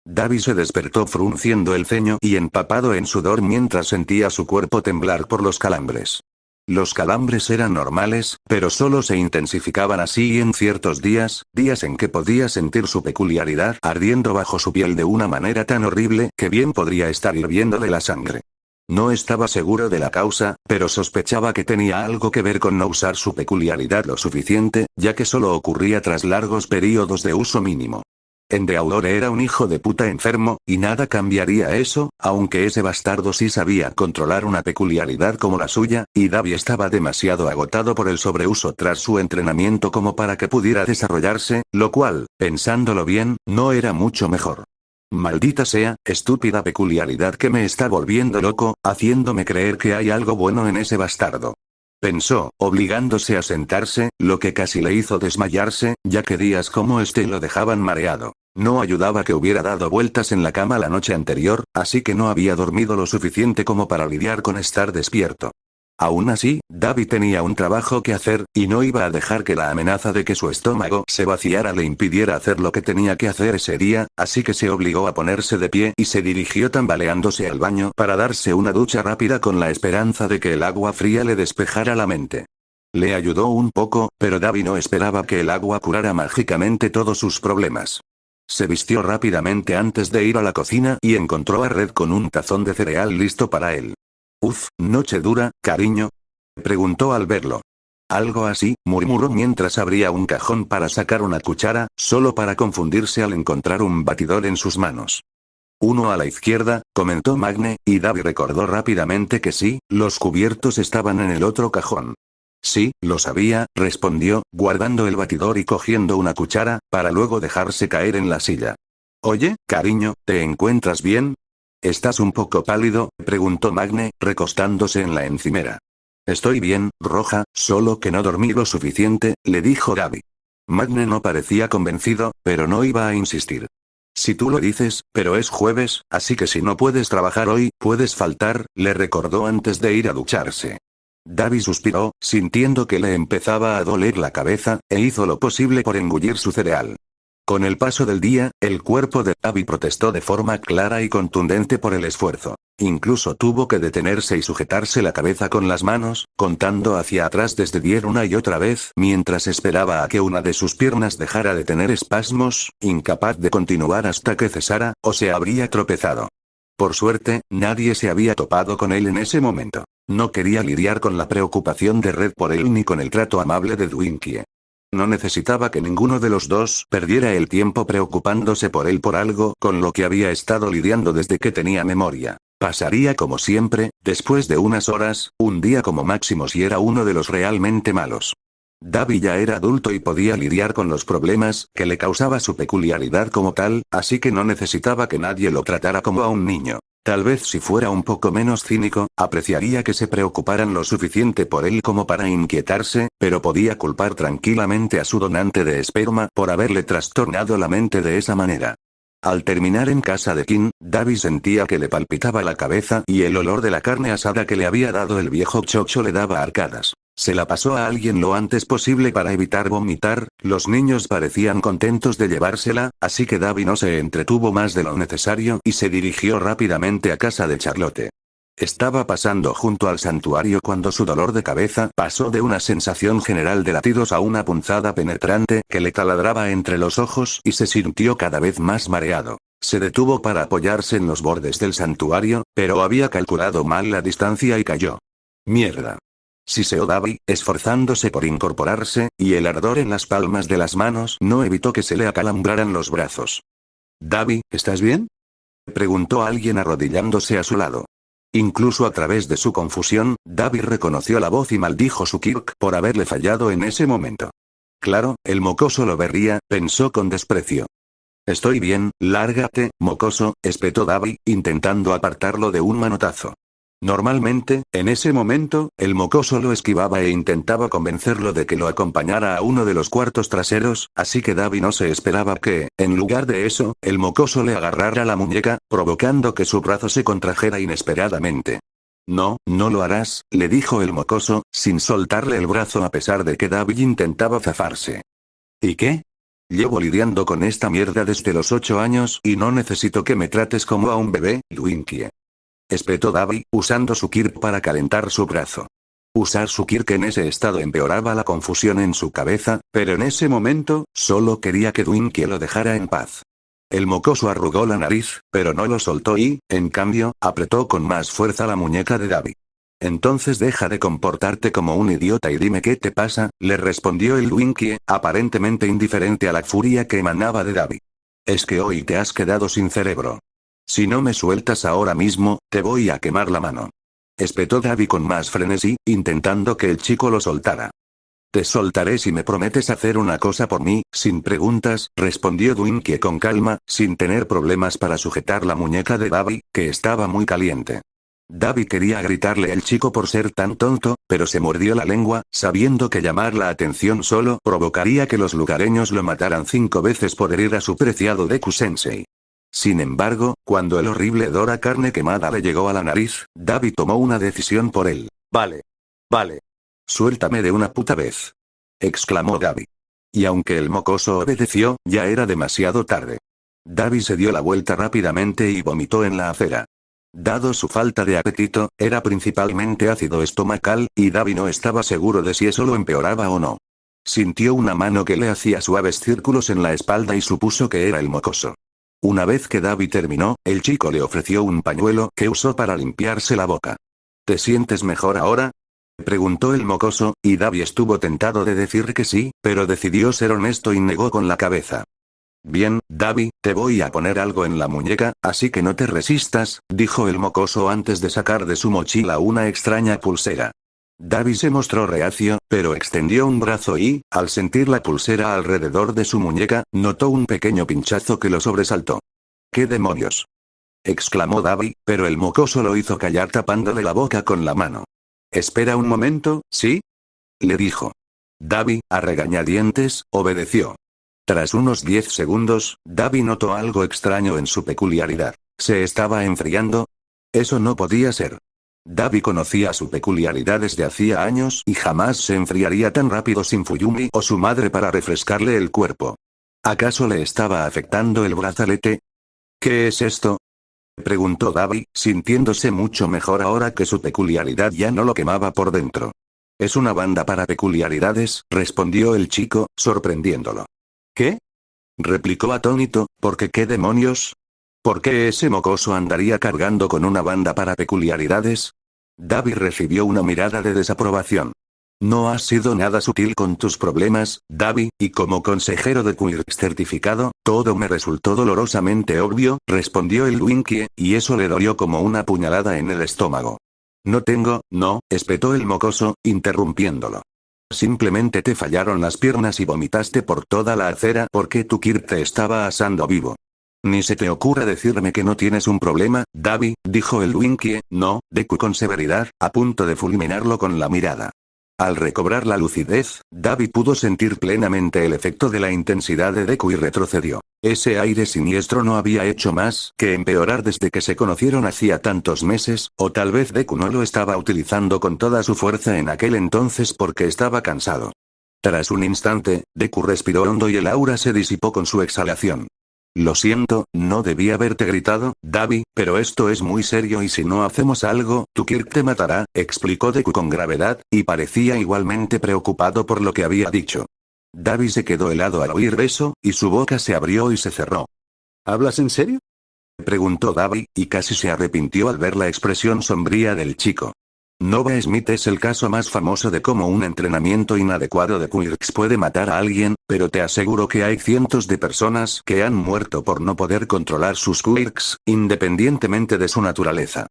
Speaker 1: Dabi se despertó frunciendo el ceño y empapado en sudor mientras sentía su cuerpo temblar por los calambres. Los calambres eran normales, pero solo se intensificaban así en ciertos días, días en que podía sentir su peculiaridad ardiendo bajo su piel de una manera tan horrible que bien podría estar hirviéndole la sangre. No estaba seguro de la causa, pero sospechaba que tenía algo que ver con no usar su peculiaridad lo suficiente, ya que solo ocurría tras largos periodos de uso mínimo. Endeavor era un hijo de puta enfermo, y nada cambiaría eso, aunque ese bastardo sí sabía controlar una peculiaridad como la suya, y Dabi estaba demasiado agotado por el sobreuso tras su entrenamiento como para que pudiera desarrollarse, lo cual, pensándolo bien, no era mucho mejor. Maldita sea, estúpida peculiaridad que me está volviendo loco, haciéndome creer que hay algo bueno en ese bastardo. Pensó, obligándose a sentarse, lo que casi le hizo desmayarse, ya que días como este lo dejaban mareado. No ayudaba que hubiera dado vueltas en la cama la noche anterior, así que no había dormido lo suficiente como para lidiar con estar despierto. Aún así, Dabi tenía un trabajo que hacer, y no iba a dejar que la amenaza de que su estómago se vaciara le impidiera hacer lo que tenía que hacer ese día, así que se obligó a ponerse de pie y se dirigió tambaleándose al baño para darse una ducha rápida con la esperanza de que el agua fría le despejara la mente. Le ayudó un poco, pero Dabi no esperaba que el agua curara mágicamente todos sus problemas. Se vistió rápidamente antes de ir a la cocina y encontró a Red con un tazón de cereal listo para él. Uf, noche dura, cariño. Preguntó al verlo. Algo así, murmuró mientras abría un cajón para sacar una cuchara, solo para confundirse al encontrar un batidor en sus manos. Uno a la izquierda, comentó Magne, y Dabi recordó rápidamente que sí, los cubiertos estaban en el otro cajón. Sí, lo sabía, respondió, guardando el batidor y cogiendo una cuchara, para luego dejarse caer en la silla. Oye, cariño, ¿te encuentras bien? ¿Estás un poco pálido?, preguntó Magne, recostándose en la encimera. Estoy bien, Roja, solo que no dormí lo suficiente, le dijo Dabi. Magne no parecía convencido, pero no iba a insistir. Si tú lo dices, pero es jueves, así que si no puedes trabajar hoy, puedes faltar, le recordó antes de ir a ducharse. Dabi suspiró, sintiendo que le empezaba a doler la cabeza, e hizo lo posible por engullir su cereal. Con el paso del día, el cuerpo de Dabi protestó de forma clara y contundente por el esfuerzo. Incluso tuvo que detenerse y sujetarse la cabeza con las manos, contando hacia atrás desde 10 una y otra vez, mientras esperaba a que una de sus piernas dejara de tener espasmos, incapaz de continuar hasta que cesara, o se habría tropezado. Por suerte, nadie se había topado con él en ese momento. No quería lidiar con la preocupación de Red por él ni con el trato amable de Dwinkie. No necesitaba que ninguno de los dos perdiera el tiempo preocupándose por él por algo con lo que había estado lidiando desde que tenía memoria. Pasaría como siempre, después de unas horas, un día como máximo si era uno de los realmente malos. Dabi ya era adulto y podía lidiar con los problemas que le causaba su peculiaridad como tal, así que no necesitaba que nadie lo tratara como a un niño. Tal vez si fuera un poco menos cínico, apreciaría que se preocuparan lo suficiente por él como para inquietarse, pero podía culpar tranquilamente a su donante de esperma por haberle trastornado la mente de esa manera. Al terminar en casa de Kim, Dabi sentía que le palpitaba la cabeza y el olor de la carne asada que le había dado el viejo chocho le daba arcadas. Se la pasó a alguien lo antes posible para evitar vomitar, los niños parecían contentos de llevársela, así que Dabi no se entretuvo más de lo necesario y se dirigió rápidamente a casa de Charlotte. Estaba pasando junto al santuario cuando su dolor de cabeza pasó de una sensación general de latidos a una punzada penetrante que le taladraba entre los ojos y se sintió cada vez más mareado. Se detuvo para apoyarse en los bordes del santuario, pero había calculado mal la distancia y cayó. Mierda. Siseó Dabi, esforzándose por incorporarse, y el ardor en las palmas de las manos no evitó que se le acalambraran los brazos. Dabi, ¿estás bien?, preguntó alguien arrodillándose a su lado. Incluso a través de su confusión, Dabi reconoció la voz y maldijo su Kirk por haberle fallado en ese momento. Claro, el mocoso lo vería, pensó con desprecio. Estoy bien, lárgate, mocoso, espetó Davi, intentando apartarlo de un manotazo. Normalmente, en ese momento, el mocoso lo esquivaba e intentaba convencerlo de que lo acompañara a uno de los cuartos traseros, así que Davi no se esperaba que, en lugar de eso, el mocoso le agarrara la muñeca, provocando que su brazo se contrajera inesperadamente. No, no lo harás, le dijo el mocoso, sin soltarle el brazo a pesar de que Davi intentaba zafarse. ¿Y qué? Llevo lidiando con esta mierda desde los 8 años y no necesito que me trates como a un bebé, Dwinkie. Espetó Davi, usando su kirk para calentar su brazo. Usar su kirk en ese estado empeoraba la confusión en su cabeza, pero en ese momento, solo quería que Dwinkie lo dejara en paz. El mocoso arrugó la nariz, pero no lo soltó y, en cambio, apretó con más fuerza la muñeca de Davi. Entonces deja de comportarte como un idiota y dime qué te pasa, le respondió el Dwinkie, aparentemente indiferente a la furia que emanaba de Davi. Es que hoy te has quedado sin cerebro. Si no me sueltas ahora mismo, te voy a quemar la mano. Espetó Davi con más frenesí, intentando que el chico lo soltara. Te soltaré si me prometes hacer una cosa por mí, sin preguntas, respondió Dwinkie con calma, sin tener problemas para sujetar la muñeca de Davi, que estaba muy caliente. Davi quería gritarle al chico por ser tan tonto, pero se mordió la lengua, sabiendo que llamar la atención solo provocaría que los lugareños lo mataran 5 veces por herir a su preciado Deku-sensei. Sin embargo, cuando el horrible hedor a carne quemada le llegó a la nariz, Davi tomó una decisión por él. Vale. Suéltame de una puta vez. Exclamó Davi. Y aunque el mocoso obedeció, ya era demasiado tarde. Davi se dio la vuelta rápidamente y vomitó en la acera. Dado su falta de apetito, era principalmente ácido estomacal, y Davi no estaba seguro de si eso lo empeoraba o no. Sintió una mano que le hacía suaves círculos en la espalda y supuso que era el mocoso. Una vez que Davi terminó, el chico le ofreció un pañuelo que usó para limpiarse la boca. ¿Te sientes mejor ahora?, preguntó el mocoso, y Davi estuvo tentado de decir que sí, pero decidió ser honesto y negó con la cabeza. Bien, Davi, te voy a poner algo en la muñeca, así que no te resistas, dijo el mocoso antes de sacar de su mochila una extraña pulsera. Davi se mostró reacio, pero extendió un brazo y, al sentir la pulsera alrededor de su muñeca, notó un pequeño pinchazo que lo sobresaltó. ¿Qué demonios?, exclamó Davi, pero el mocoso lo hizo callar tapándole la boca con la mano. Espera un momento, ¿sí?, le dijo. Davi, a regañadientes, obedeció. Tras unos 10 segundos, Davi notó algo extraño en su peculiaridad. ¿Se estaba enfriando? Eso no podía ser. Davi conocía su peculiaridad desde hacía años y jamás se enfriaría tan rápido sin Fuyumi o su madre para refrescarle el cuerpo. ¿Acaso le estaba afectando el brazalete? ¿Qué es esto?, preguntó Davi, sintiéndose mucho mejor ahora que su peculiaridad ya no lo quemaba por dentro. Es una banda para peculiaridades, respondió el chico, sorprendiéndolo. ¿Qué?, replicó atónito, ¿porque qué demonios? ¿Por qué ese mocoso andaría cargando con una banda para peculiaridades? Davi recibió una mirada de desaprobación. No has sido nada sutil con tus problemas, Davi, y como consejero de Quirks certificado, todo me resultó dolorosamente obvio, respondió el Dwinkie, y eso le dolió como una puñalada en el estómago. No, espetó el mocoso, interrumpiéndolo. Simplemente te fallaron las piernas y vomitaste por toda la acera porque tu Kirk te estaba asando vivo. Ni se te ocurra decirme que no tienes un problema, Davi, dijo el Dwinkie, no, Deku con severidad, a punto de fulminarlo con la mirada. Al recobrar la lucidez, Davi pudo sentir plenamente el efecto de la intensidad de Deku y retrocedió. Ese aire siniestro no había hecho más que empeorar desde que se conocieron hacía tantos meses, o tal vez Deku no lo estaba utilizando con toda su fuerza en aquel entonces porque estaba cansado. Tras un instante, Deku respiró hondo y el aura se disipó con su exhalación. Lo siento, no debí haberte gritado, Davi, pero esto es muy serio y si no hacemos algo, tu Kirk te matará, explicó Deku con gravedad, y parecía igualmente preocupado por lo que había dicho. Davi se quedó helado al oír eso, y su boca se abrió y se cerró. ¿Hablas en serio?, preguntó Davi, y casi se arrepintió al ver la expresión sombría del chico. Nova Smith es el caso más famoso de cómo un entrenamiento inadecuado de Quirks puede matar a alguien, pero te aseguro que hay cientos de personas que han muerto por no poder controlar sus Quirks, independientemente de su naturaleza.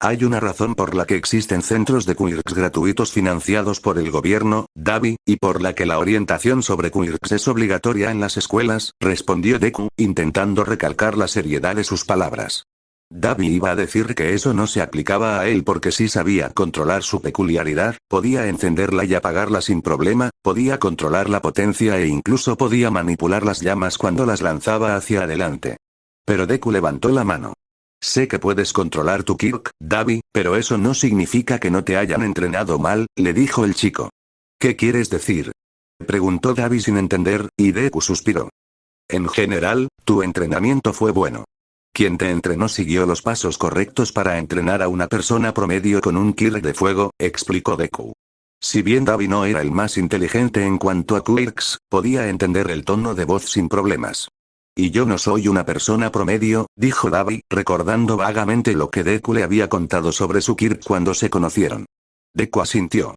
Speaker 1: Hay una razón por la que existen centros de quirks gratuitos financiados por el gobierno, Davi, y por la que la orientación sobre quirks es obligatoria en las escuelas, respondió Deku, intentando recalcar la seriedad de sus palabras. Davi iba a decir que eso no se aplicaba a él porque sí sabía controlar su peculiaridad, podía encenderla y apagarla sin problema, podía controlar la potencia e incluso podía manipular las llamas cuando las lanzaba hacia adelante. Pero Deku levantó la mano. Sé que puedes controlar tu quirk, Davi, pero eso no significa que no te hayan entrenado mal, le dijo el chico. ¿Qué quieres decir? Preguntó Davi sin entender, y Deku suspiró. En general, tu entrenamiento fue bueno. Quien te entrenó siguió los pasos correctos para entrenar a una persona promedio con un quirk de fuego, explicó Deku. Si bien Davi no era el más inteligente en cuanto a quirks, podía entender el tono de voz sin problemas. Y yo no soy una persona promedio, dijo Davi, recordando vagamente lo que Deku le había contado sobre su quirk cuando se conocieron. Deku asintió.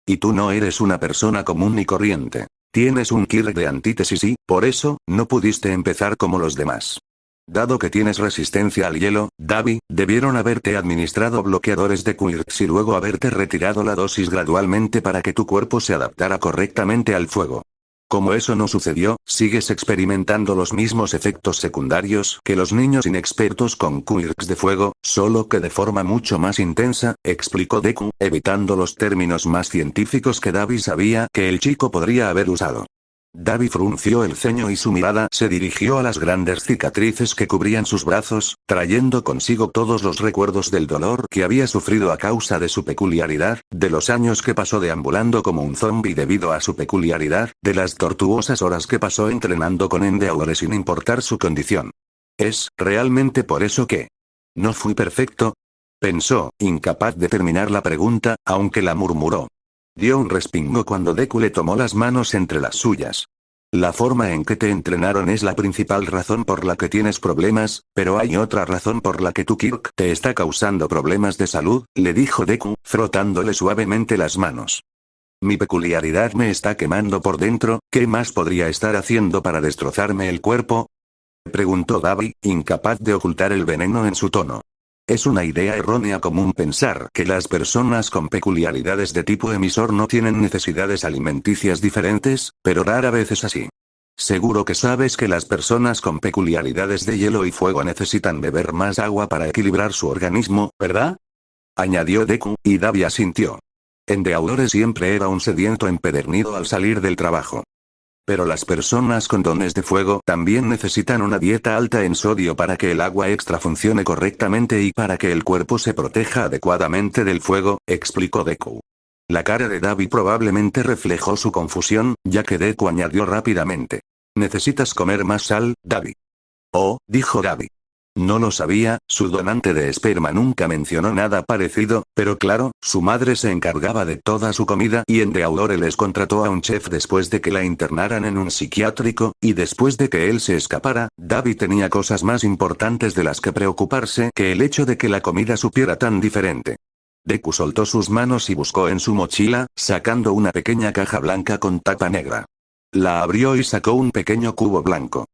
Speaker 1: Y tú no eres una persona común ni corriente. Tienes un quirk de antítesis y, por eso, no pudiste empezar como los demás. Dado que tienes resistencia al hielo, Davi, debieron haberte administrado bloqueadores de quirks y luego haberte retirado la dosis gradualmente para que tu cuerpo se adaptara correctamente al fuego. Como eso no sucedió, sigues experimentando los mismos efectos secundarios que los niños inexpertos con quirks de fuego, solo que de forma mucho más intensa, explicó Deku, evitando los términos más científicos que Davi sabía que el chico podría haber usado. Davi frunció el ceño y su mirada se dirigió a las grandes cicatrices que cubrían sus brazos, trayendo consigo todos los recuerdos del dolor que había sufrido a causa de su peculiaridad, de los años que pasó deambulando como un zombi debido a su peculiaridad, de las tortuosas horas que pasó entrenando con Endeavor sin importar su condición. ¿Es realmente por eso que no fui perfecto? Pensó, incapaz de terminar la pregunta, aunque la murmuró. Dio un respingo cuando Deku le tomó las manos entre las suyas. La forma en que te entrenaron es la principal razón por la que tienes problemas, pero hay otra razón por la que tu quirk te está causando problemas de salud, le dijo Deku, frotándole suavemente las manos. Mi peculiaridad me está quemando por dentro, ¿qué más podría estar haciendo para destrozarme el cuerpo? Preguntó Davi, incapaz de ocultar el veneno en su tono. Es una idea errónea común pensar que las personas con peculiaridades de tipo emisor no tienen necesidades alimenticias diferentes, pero rara vez es así. Seguro que sabes que las personas con peculiaridades de hielo y fuego necesitan beber más agua para equilibrar su organismo, ¿verdad? Añadió Deku, y Davi asintió. Endeavor siempre era un sediento empedernido al salir del trabajo. Pero las personas con dones de fuego también necesitan una dieta alta en sodio para que el agua extra funcione correctamente y para que el cuerpo se proteja adecuadamente del fuego, explicó Deku. La cara de Davi probablemente reflejó su confusión, ya que Deku añadió rápidamente. Necesitas comer más sal, Davi. Oh, dijo Davi. No lo sabía, su donante de esperma nunca mencionó nada parecido, pero claro, su madre se encargaba de toda su comida y Endeavor les contrató a un chef después de que la internaran en un psiquiátrico, y después de que él se escapara, Davi tenía cosas más importantes de las que preocuparse que el hecho de que la comida supiera tan diferente. Deku soltó sus manos y buscó en su mochila, sacando una pequeña caja blanca con tapa negra. La abrió y sacó un pequeño cubo blanco.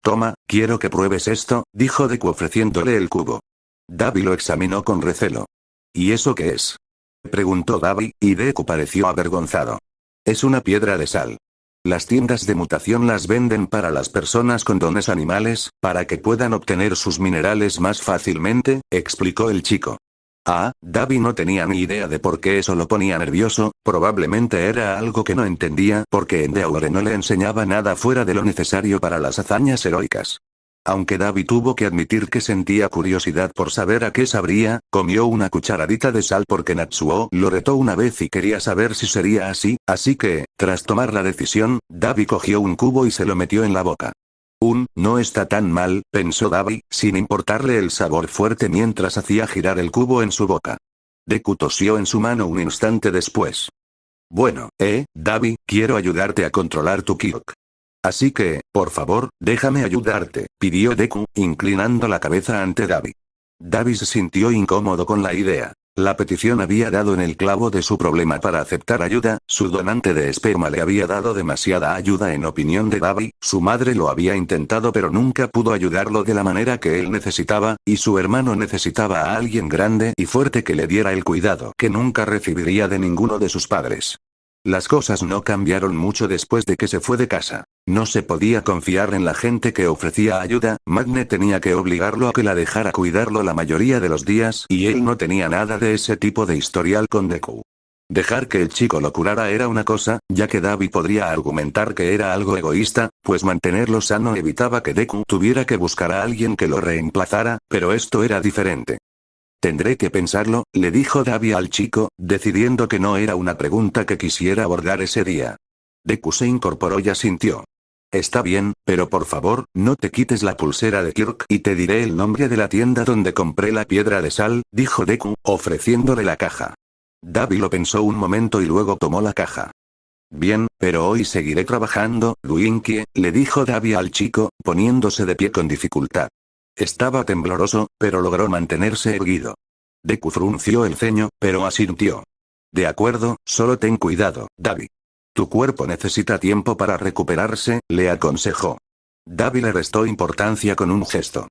Speaker 1: Toma, quiero que pruebes esto, dijo Deku ofreciéndole el cubo. Davi lo examinó con recelo. ¿Y eso qué es? Preguntó Davi, y Deku pareció avergonzado. Es una piedra de sal. Las tiendas de mutación las venden para las personas con dones animales, para que puedan obtener sus minerales más fácilmente, explicó el chico. Ah, Davi no tenía ni idea de por qué eso lo ponía nervioso, probablemente era algo que no entendía porque Endeavor no le enseñaba nada fuera de lo necesario para las hazañas heroicas. Aunque Davi tuvo que admitir que sentía curiosidad por saber a qué sabría, comió una cucharadita de sal porque Natsuo lo retó una vez y quería saber si sería así que, tras tomar la decisión, Davi cogió un cubo y se lo metió en la boca. No está tan mal, pensó Davi, sin importarle el sabor fuerte mientras hacía girar el cubo en su boca. Deku tosió en su mano un instante después. Bueno, Davi, quiero ayudarte a controlar tu quirk. Así que, por favor, déjame ayudarte, pidió Deku, inclinando la cabeza ante Davi. Davi se sintió incómodo con la idea. La petición había dado en el clavo de su problema para aceptar ayuda, su donante de esperma le había dado demasiada ayuda en opinión de Davi, su madre lo había intentado pero nunca pudo ayudarlo de la manera que él necesitaba, y su hermano necesitaba a alguien grande y fuerte que le diera el cuidado que nunca recibiría de ninguno de sus padres. Las cosas no cambiaron mucho después de que se fue de casa. No se podía confiar en la gente que ofrecía ayuda, Magne tenía que obligarlo a que la dejara cuidarlo la mayoría de los días y él no tenía nada de ese tipo de historial con Deku. Dejar que el chico lo curara era una cosa, ya que Davi podría argumentar que era algo egoísta, pues mantenerlo sano evitaba que Deku tuviera que buscar a alguien que lo reemplazara, pero esto era diferente. Tendré que pensarlo, le dijo Davi al chico, decidiendo que no era una pregunta que quisiera abordar ese día. Deku se incorporó y asintió. Está bien, pero por favor, no te quites la pulsera de Kirk y te diré el nombre de la tienda donde compré la piedra de sal, dijo Deku, ofreciéndole la caja. Davi lo pensó un momento y luego tomó la caja. Bien, pero hoy seguiré trabajando, Luinkie, le dijo Davi al chico, poniéndose de pie con dificultad. Estaba tembloroso, pero logró mantenerse erguido. Deku frunció el ceño, pero asintió. De acuerdo, solo ten cuidado, Davi. Tu cuerpo necesita tiempo para recuperarse, le aconsejó. Davi le restó importancia con un gesto.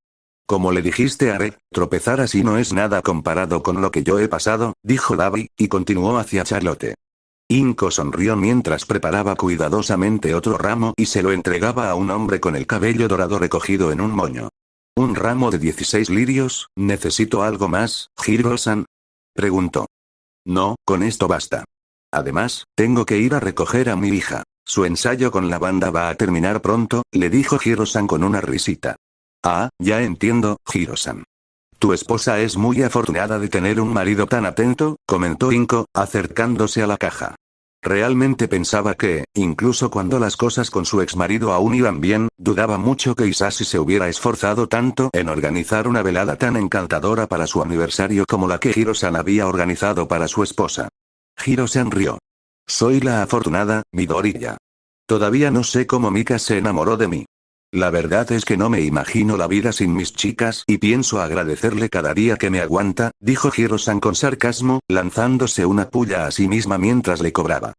Speaker 1: Como le dijiste a Red, tropezar así no es nada comparado con lo que yo he pasado, dijo Davi, y continuó hacia Charlotte. Inko sonrió mientras preparaba cuidadosamente otro ramo y se lo entregaba a un hombre con el cabello dorado recogido en un moño. ¿Un ramo de 16 lirios? ¿Necesito algo más, Hiro-san? Preguntó. No, con esto basta. Además, tengo que ir a recoger a mi hija. Su ensayo con la banda va a terminar pronto, le dijo Hiro-san con una risita. Ah, ya entiendo, Hiro-san. Tu esposa es muy afortunada de tener un marido tan atento, comentó Inko, acercándose a la caja. Realmente pensaba que, incluso cuando las cosas con su exmarido aún iban bien, dudaba mucho que Isashi se hubiera esforzado tanto en organizar una velada tan encantadora para su aniversario como la que Hiro-san había organizado para su esposa. Hiro-san rió. Soy la afortunada, Midoriya. Todavía no sé cómo Mika se enamoró de mí. La verdad es que no me imagino la vida sin mis chicas y pienso agradecerle cada día que me aguanta, dijo Hiro-san con sarcasmo, lanzándose una puya a sí misma mientras le cobraba.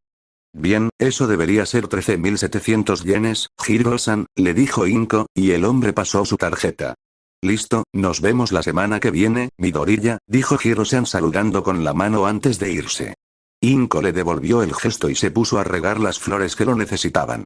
Speaker 1: Bien, eso debería ser 13.700 yenes, Hiro-san, le dijo Inko, y el hombre pasó su tarjeta. Listo, nos vemos la semana que viene, Midoriya, dijo Hiro-san saludando con la mano antes de irse. Inko le devolvió el gesto y se puso a regar las flores que lo necesitaban.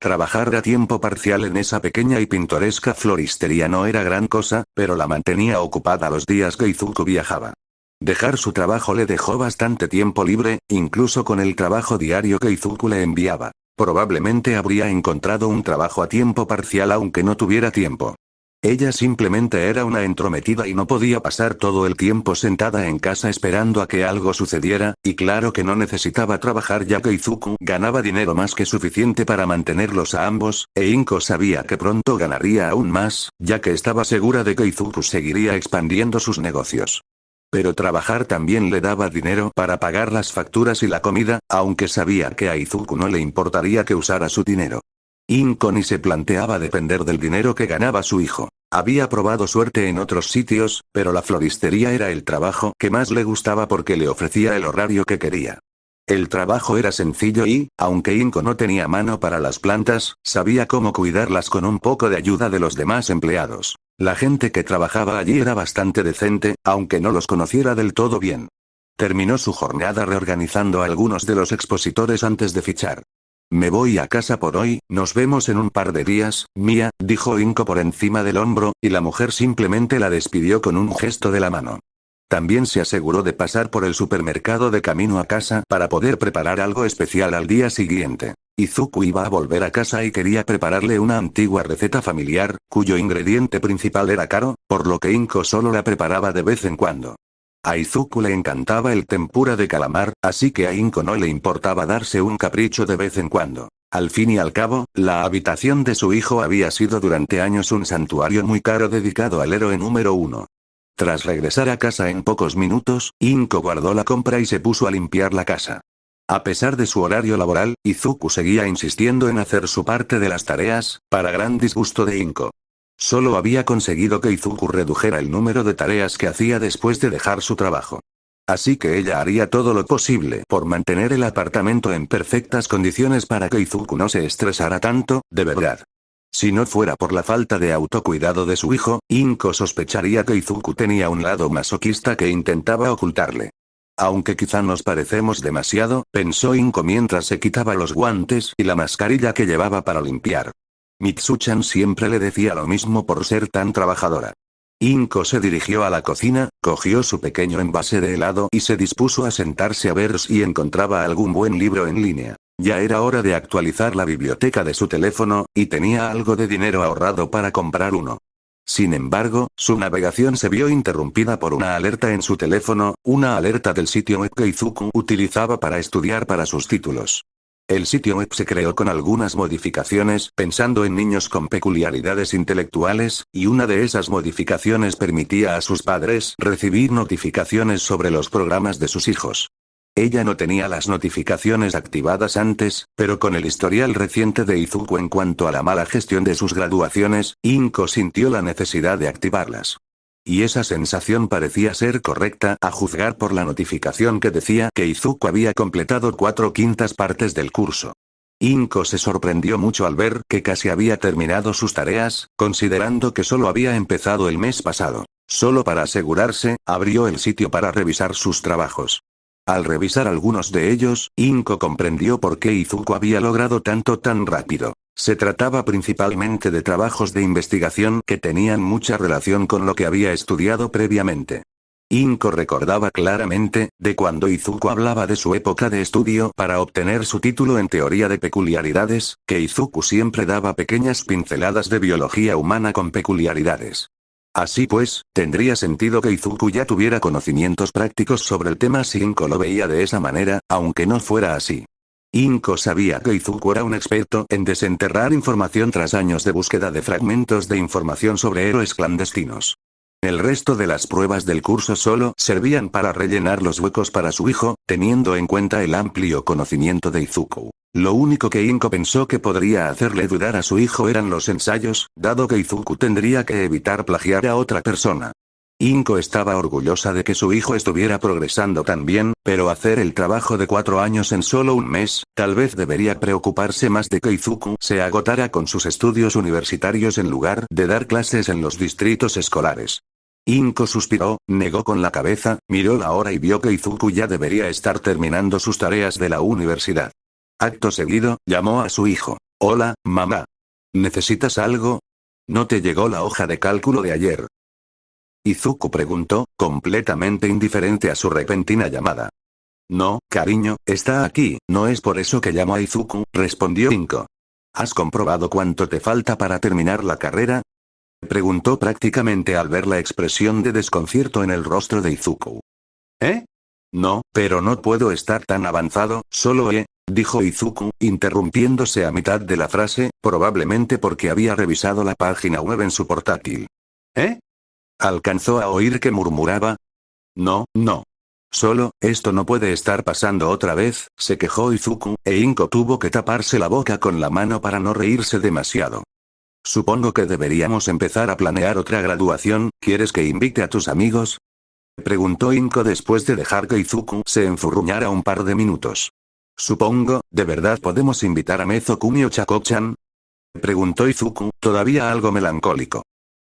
Speaker 1: Trabajar a tiempo parcial en esa pequeña y pintoresca floristería no era gran cosa, pero la mantenía ocupada los días que Izuku viajaba. Dejar su trabajo le dejó bastante tiempo libre, incluso con el trabajo diario que Izuku le enviaba. Probablemente habría encontrado un trabajo a tiempo parcial aunque no tuviera tiempo. Ella simplemente era una entrometida y no podía pasar todo el tiempo sentada en casa esperando a que algo sucediera, y claro que no necesitaba trabajar ya que Izuku ganaba dinero más que suficiente para mantenerlos a ambos, e Inko sabía que pronto ganaría aún más, ya que estaba segura de que Izuku seguiría expandiendo sus negocios. Pero trabajar también le daba dinero para pagar las facturas y la comida, aunque sabía que a Izuku no le importaría que usara su dinero. Inko ni se planteaba depender del dinero que ganaba su hijo. Había probado suerte en otros sitios, pero la floristería era el trabajo que más le gustaba porque le ofrecía el horario que quería. El trabajo era sencillo y, aunque Inko no tenía mano para las plantas, sabía cómo cuidarlas con un poco de ayuda de los demás empleados. La gente que trabajaba allí era bastante decente, aunque no los conociera del todo bien. Terminó su jornada reorganizando a algunos de los expositores antes de fichar. Me voy a casa por hoy, nos vemos en un par de días, Mía, dijo Inko por encima del hombro, y la mujer simplemente la despidió con un gesto de la mano. También se aseguró de pasar por el supermercado de camino a casa para poder preparar algo especial al día siguiente. Izuku iba a volver a casa y quería prepararle una antigua receta familiar, cuyo ingrediente principal era caro, por lo que Inko solo la preparaba de vez en cuando. A Izuku le encantaba el tempura de calamar, así que a Inko no le importaba darse un capricho de vez en cuando. Al fin y al cabo, la habitación de su hijo había sido durante años un santuario muy caro dedicado al héroe número 1. Tras regresar a casa en pocos minutos, Inko guardó la compra y se puso a limpiar la casa. A pesar de su horario laboral, Izuku seguía insistiendo en hacer su parte de las tareas, para gran disgusto de Inko. Solo había conseguido que Izuku redujera el número de tareas que hacía después de dejar su trabajo. Así que ella haría todo lo posible por mantener el apartamento en perfectas condiciones para que Izuku no se estresara tanto, de verdad. Si no fuera por la falta de autocuidado de su hijo, Inko sospecharía que Izuku tenía un lado masoquista que intentaba ocultarle. Aunque quizá nos parecemos demasiado, pensó Inko mientras se quitaba los guantes y la mascarilla que llevaba para limpiar. Mitsuchan siempre le decía lo mismo por ser tan trabajadora. Inko se dirigió a la cocina, cogió su pequeño envase de helado y se dispuso a sentarse a ver si encontraba algún buen libro en línea. Ya era hora de actualizar la biblioteca de su teléfono, y tenía algo de dinero ahorrado para comprar uno. Sin embargo, su navegación se vio interrumpida por una alerta en su teléfono, una alerta del sitio web que Izuku utilizaba para estudiar para sus títulos. El sitio web se creó con algunas modificaciones pensando en niños con peculiaridades intelectuales, y una de esas modificaciones permitía a sus padres recibir notificaciones sobre los programas de sus hijos. Ella no tenía las notificaciones activadas antes, pero con el historial reciente de Izuku en cuanto a la mala gestión de sus graduaciones, Inko sintió la necesidad de activarlas. Y esa sensación parecía ser correcta a juzgar por la notificación que decía que Izuku había completado 4/5 partes del curso. Inko se sorprendió mucho al ver que casi había terminado sus tareas, considerando que solo había empezado el mes pasado. Solo para asegurarse, abrió el sitio para revisar sus trabajos. Al revisar algunos de ellos, Inko comprendió por qué Izuku había logrado tanto tan rápido. Se trataba principalmente de trabajos de investigación que tenían mucha relación con lo que había estudiado previamente. Inko recordaba claramente, de cuando Izuku hablaba de su época de estudio para obtener su título en teoría de peculiaridades, que Izuku siempre daba pequeñas pinceladas de biología humana con peculiaridades. Así pues, tendría sentido que Izuku ya tuviera conocimientos prácticos sobre el tema si Inko lo veía de esa manera, aunque no fuera así. Inko sabía que Izuku era un experto en desenterrar información tras años de búsqueda de fragmentos de información sobre héroes clandestinos. El resto de las pruebas del curso solo servían para rellenar los huecos para su hijo, teniendo en cuenta el amplio conocimiento de Izuku. Lo único que Inko pensó que podría hacerle dudar a su hijo eran los ensayos, dado que Izuku tendría que evitar plagiar a otra persona. Inko estaba orgullosa de que su hijo estuviera progresando tan bien, pero hacer el trabajo de 4 años en solo un mes, tal vez debería preocuparse más de que Izuku se agotara con sus estudios universitarios en lugar de dar clases en los distritos escolares. Inko suspiró, negó con la cabeza, miró la hora y vio que Izuku ya debería estar terminando sus tareas de la universidad. Acto seguido, llamó a su hijo. Hola, mamá. ¿Necesitas algo? ¿No te llegó la hoja de cálculo de ayer? Izuku preguntó, completamente indiferente a su repentina llamada. No, cariño, está aquí, no es por eso que llamo a Izuku, respondió Inko. ¿Has comprobado cuánto te falta para terminar la carrera? Preguntó prácticamente al ver la expresión de desconcierto en el rostro de Izuku. ¿Eh? No, pero no puedo estar tan avanzado, solo dijo Izuku, interrumpiéndose a mitad de la frase, probablemente porque había revisado la página web en su portátil. ¿Eh? ¿Alcanzó a oír que murmuraba? No, no. Solo, esto no puede estar pasando otra vez, se quejó Izuku, e Inko tuvo que taparse la boca con la mano para no reírse demasiado. Supongo que deberíamos empezar a planear otra graduación, ¿quieres que invite a tus amigos? Preguntó Inko después de dejar que Izuku se enfurruñara un par de minutos. Supongo, ¿de verdad podemos invitar a Mezo-kun y Ochako-chan? Preguntó Izuku, todavía algo melancólico.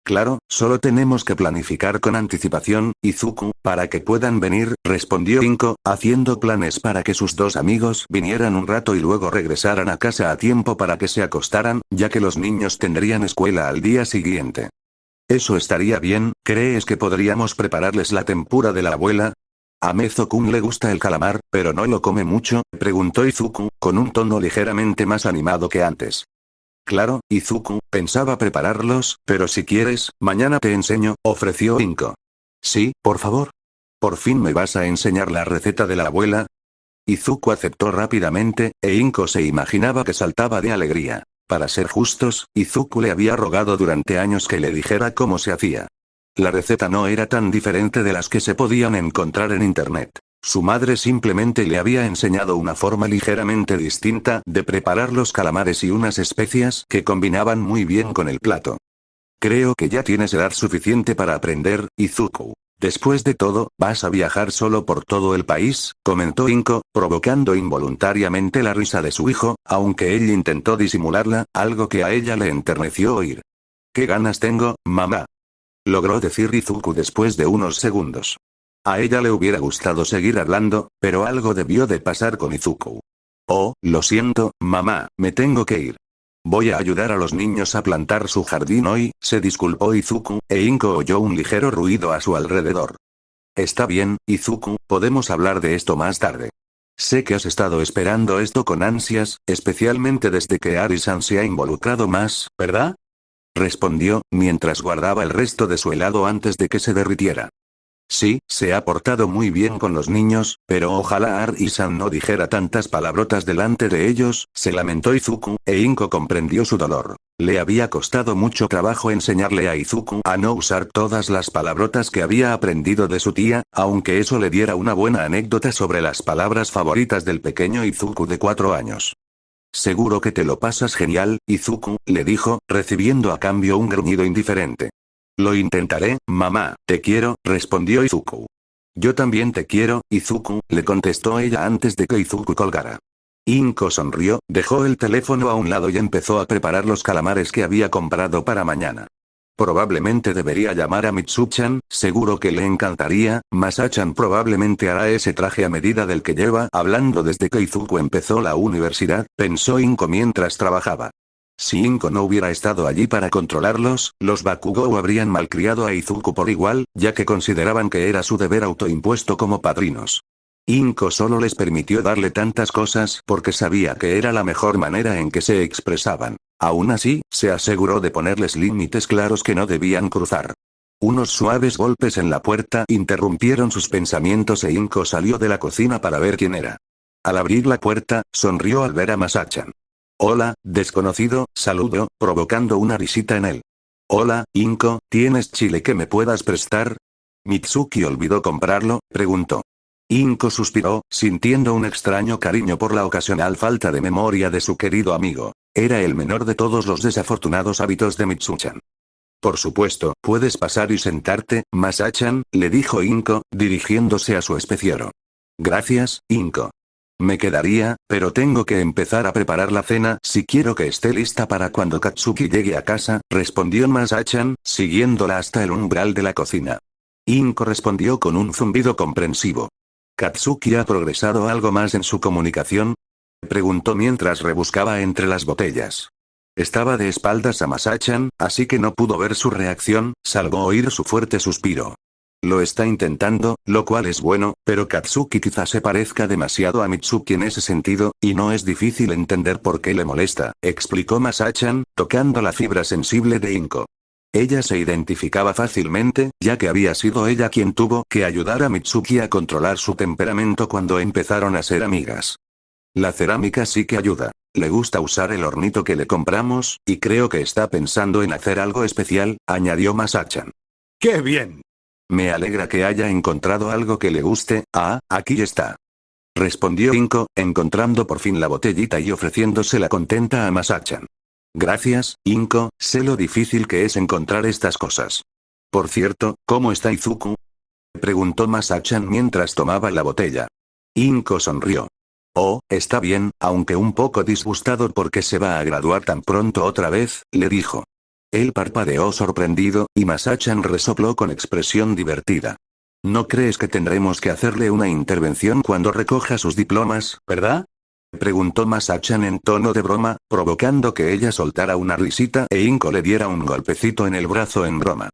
Speaker 1: Claro, solo tenemos que planificar con anticipación, Izuku, para que puedan venir, respondió Inko, haciendo planes para que sus 2 amigos vinieran un rato y luego regresaran a casa a tiempo para que se acostaran, ya que los niños tendrían escuela al día siguiente. Eso estaría bien, ¿crees que podríamos prepararles la tempura de la abuela? A Mezo-kun le gusta el calamar, pero no lo come mucho, preguntó Izuku, con un tono ligeramente más animado que antes. Claro, Izuku, pensaba prepararlos, pero si quieres, mañana te enseño, ofreció Inko. Sí, por favor. ¿Por fin me vas a enseñar la receta de la abuela? Izuku aceptó rápidamente, e Inko se imaginaba que saltaba de alegría. Para ser justos, Izuku le había rogado durante años que le dijera cómo se hacía. La receta no era tan diferente de las que se podían encontrar en internet. Su madre simplemente le había enseñado una forma ligeramente distinta de preparar los calamares y unas especias que combinaban muy bien con el plato. Creo que ya tienes edad suficiente para aprender, Izuku. Después de todo, ¿vas a viajar solo por todo el país?, comentó Inko, provocando involuntariamente la risa de su hijo, aunque él intentó disimularla, algo que a ella le enterneció oír. «¿Qué ganas tengo, mamá?», logró decir Izuku después de unos segundos. A ella le hubiera gustado seguir hablando, pero algo debió de pasar con Izuku. «Oh, lo siento, mamá, me tengo que ir. Voy a ayudar a los niños a plantar su jardín hoy», se disculpó Izuku, e Inko oyó un ligero ruido a su alrededor. «Está bien, Izuku, podemos hablar de esto más tarde. Sé que has estado esperando esto con ansias, especialmente desde que Ari-san se ha involucrado más, ¿verdad?», respondió, mientras guardaba el resto de su helado antes de que se derritiera. «Sí, se ha portado muy bien con los niños, pero ojalá Ari-san no dijera tantas palabrotas delante de ellos», se lamentó Izuku, e Inko comprendió su dolor. Le había costado mucho trabajo enseñarle a Izuku a no usar todas las palabrotas que había aprendido de su tía, aunque eso le diera una buena anécdota sobre las palabras favoritas del pequeño Izuku de 4 años. «Seguro que te lo pasas genial, Izuku», le dijo, recibiendo a cambio un gruñido indiferente. «Lo intentaré, mamá, te quiero», respondió Izuku. «Yo también te quiero, Izuku», le contestó ella antes de que Izuku colgara. Inko sonrió, dejó el teléfono a un lado y empezó a preparar los calamares que había comprado para mañana. Probablemente debería llamar a Mitsuchan, seguro que le encantaría. Masachan probablemente hará ese traje a medida del que lleva hablando desde que Izuku empezó la universidad, pensó Inko mientras trabajaba. Si Inko no hubiera estado allí para controlarlos, los Bakugou habrían malcriado a Izuku por igual, ya que consideraban que era su deber autoimpuesto como padrinos. Inko solo les permitió darle tantas cosas porque sabía que era la mejor manera en que se expresaban. Aún así, se aseguró de ponerles límites claros que no debían cruzar. Unos suaves golpes en la puerta interrumpieron sus pensamientos e Inko salió de la cocina para ver quién era. Al abrir la puerta, sonrió al ver a Masachan. «Hola, desconocido», saludó, provocando una risita en él. «Hola, Inko, ¿tienes chile que me puedas prestar?». «¿Mitsuki olvidó comprarlo?», preguntó. Inko suspiró, sintiendo un extraño cariño por la ocasional falta de memoria de su querido amigo. Era el menor de todos los desafortunados hábitos de Mitsuchan. «Por supuesto, puedes pasar y sentarte, Masachan», le dijo Inko, dirigiéndose a su especiero. «Gracias, Inko. Me quedaría, pero tengo que empezar a preparar la cena si quiero que esté lista para cuando Katsuki llegue a casa», respondió Masachan, siguiéndola hasta el umbral de la cocina. Inko respondió con un zumbido comprensivo. «¿Katsuki ha progresado algo más en su comunicación?», preguntó mientras rebuscaba entre las botellas. Estaba de espaldas a Masachan, así que no pudo ver su reacción, salvo oír su fuerte suspiro. «Lo está intentando, lo cual es bueno, pero Katsuki quizá se parezca demasiado a Mitsuki en ese sentido, y no es difícil entender por qué le molesta», explicó Masachan, tocando la fibra sensible de Inko. Ella se identificaba fácilmente, ya que había sido ella quien tuvo que ayudar a Mitsuki a controlar su temperamento cuando empezaron a ser amigas. «La cerámica sí que ayuda. Le gusta usar el hornito que le compramos, y creo que está pensando en hacer algo especial», añadió Masachan. «¡Qué bien! Me alegra que haya encontrado algo que le guste». «Ah, aquí está», respondió Inko, encontrando por fin la botellita y ofreciéndosela contenta a Masachan. «Gracias, Inko, sé lo difícil que es encontrar estas cosas. Por cierto, ¿cómo está Izuku?», preguntó Masachan mientras tomaba la botella. Inko sonrió. «Oh, está bien, aunque un poco disgustado porque se va a graduar tan pronto otra vez», le dijo. Él parpadeó sorprendido, y Masachan resopló con expresión divertida. «¿No crees que tendremos que hacerle una intervención cuando recoja sus diplomas, verdad?», preguntó Masachan en tono de broma, provocando que ella soltara una risita e Inko le diera un golpecito en el brazo en broma.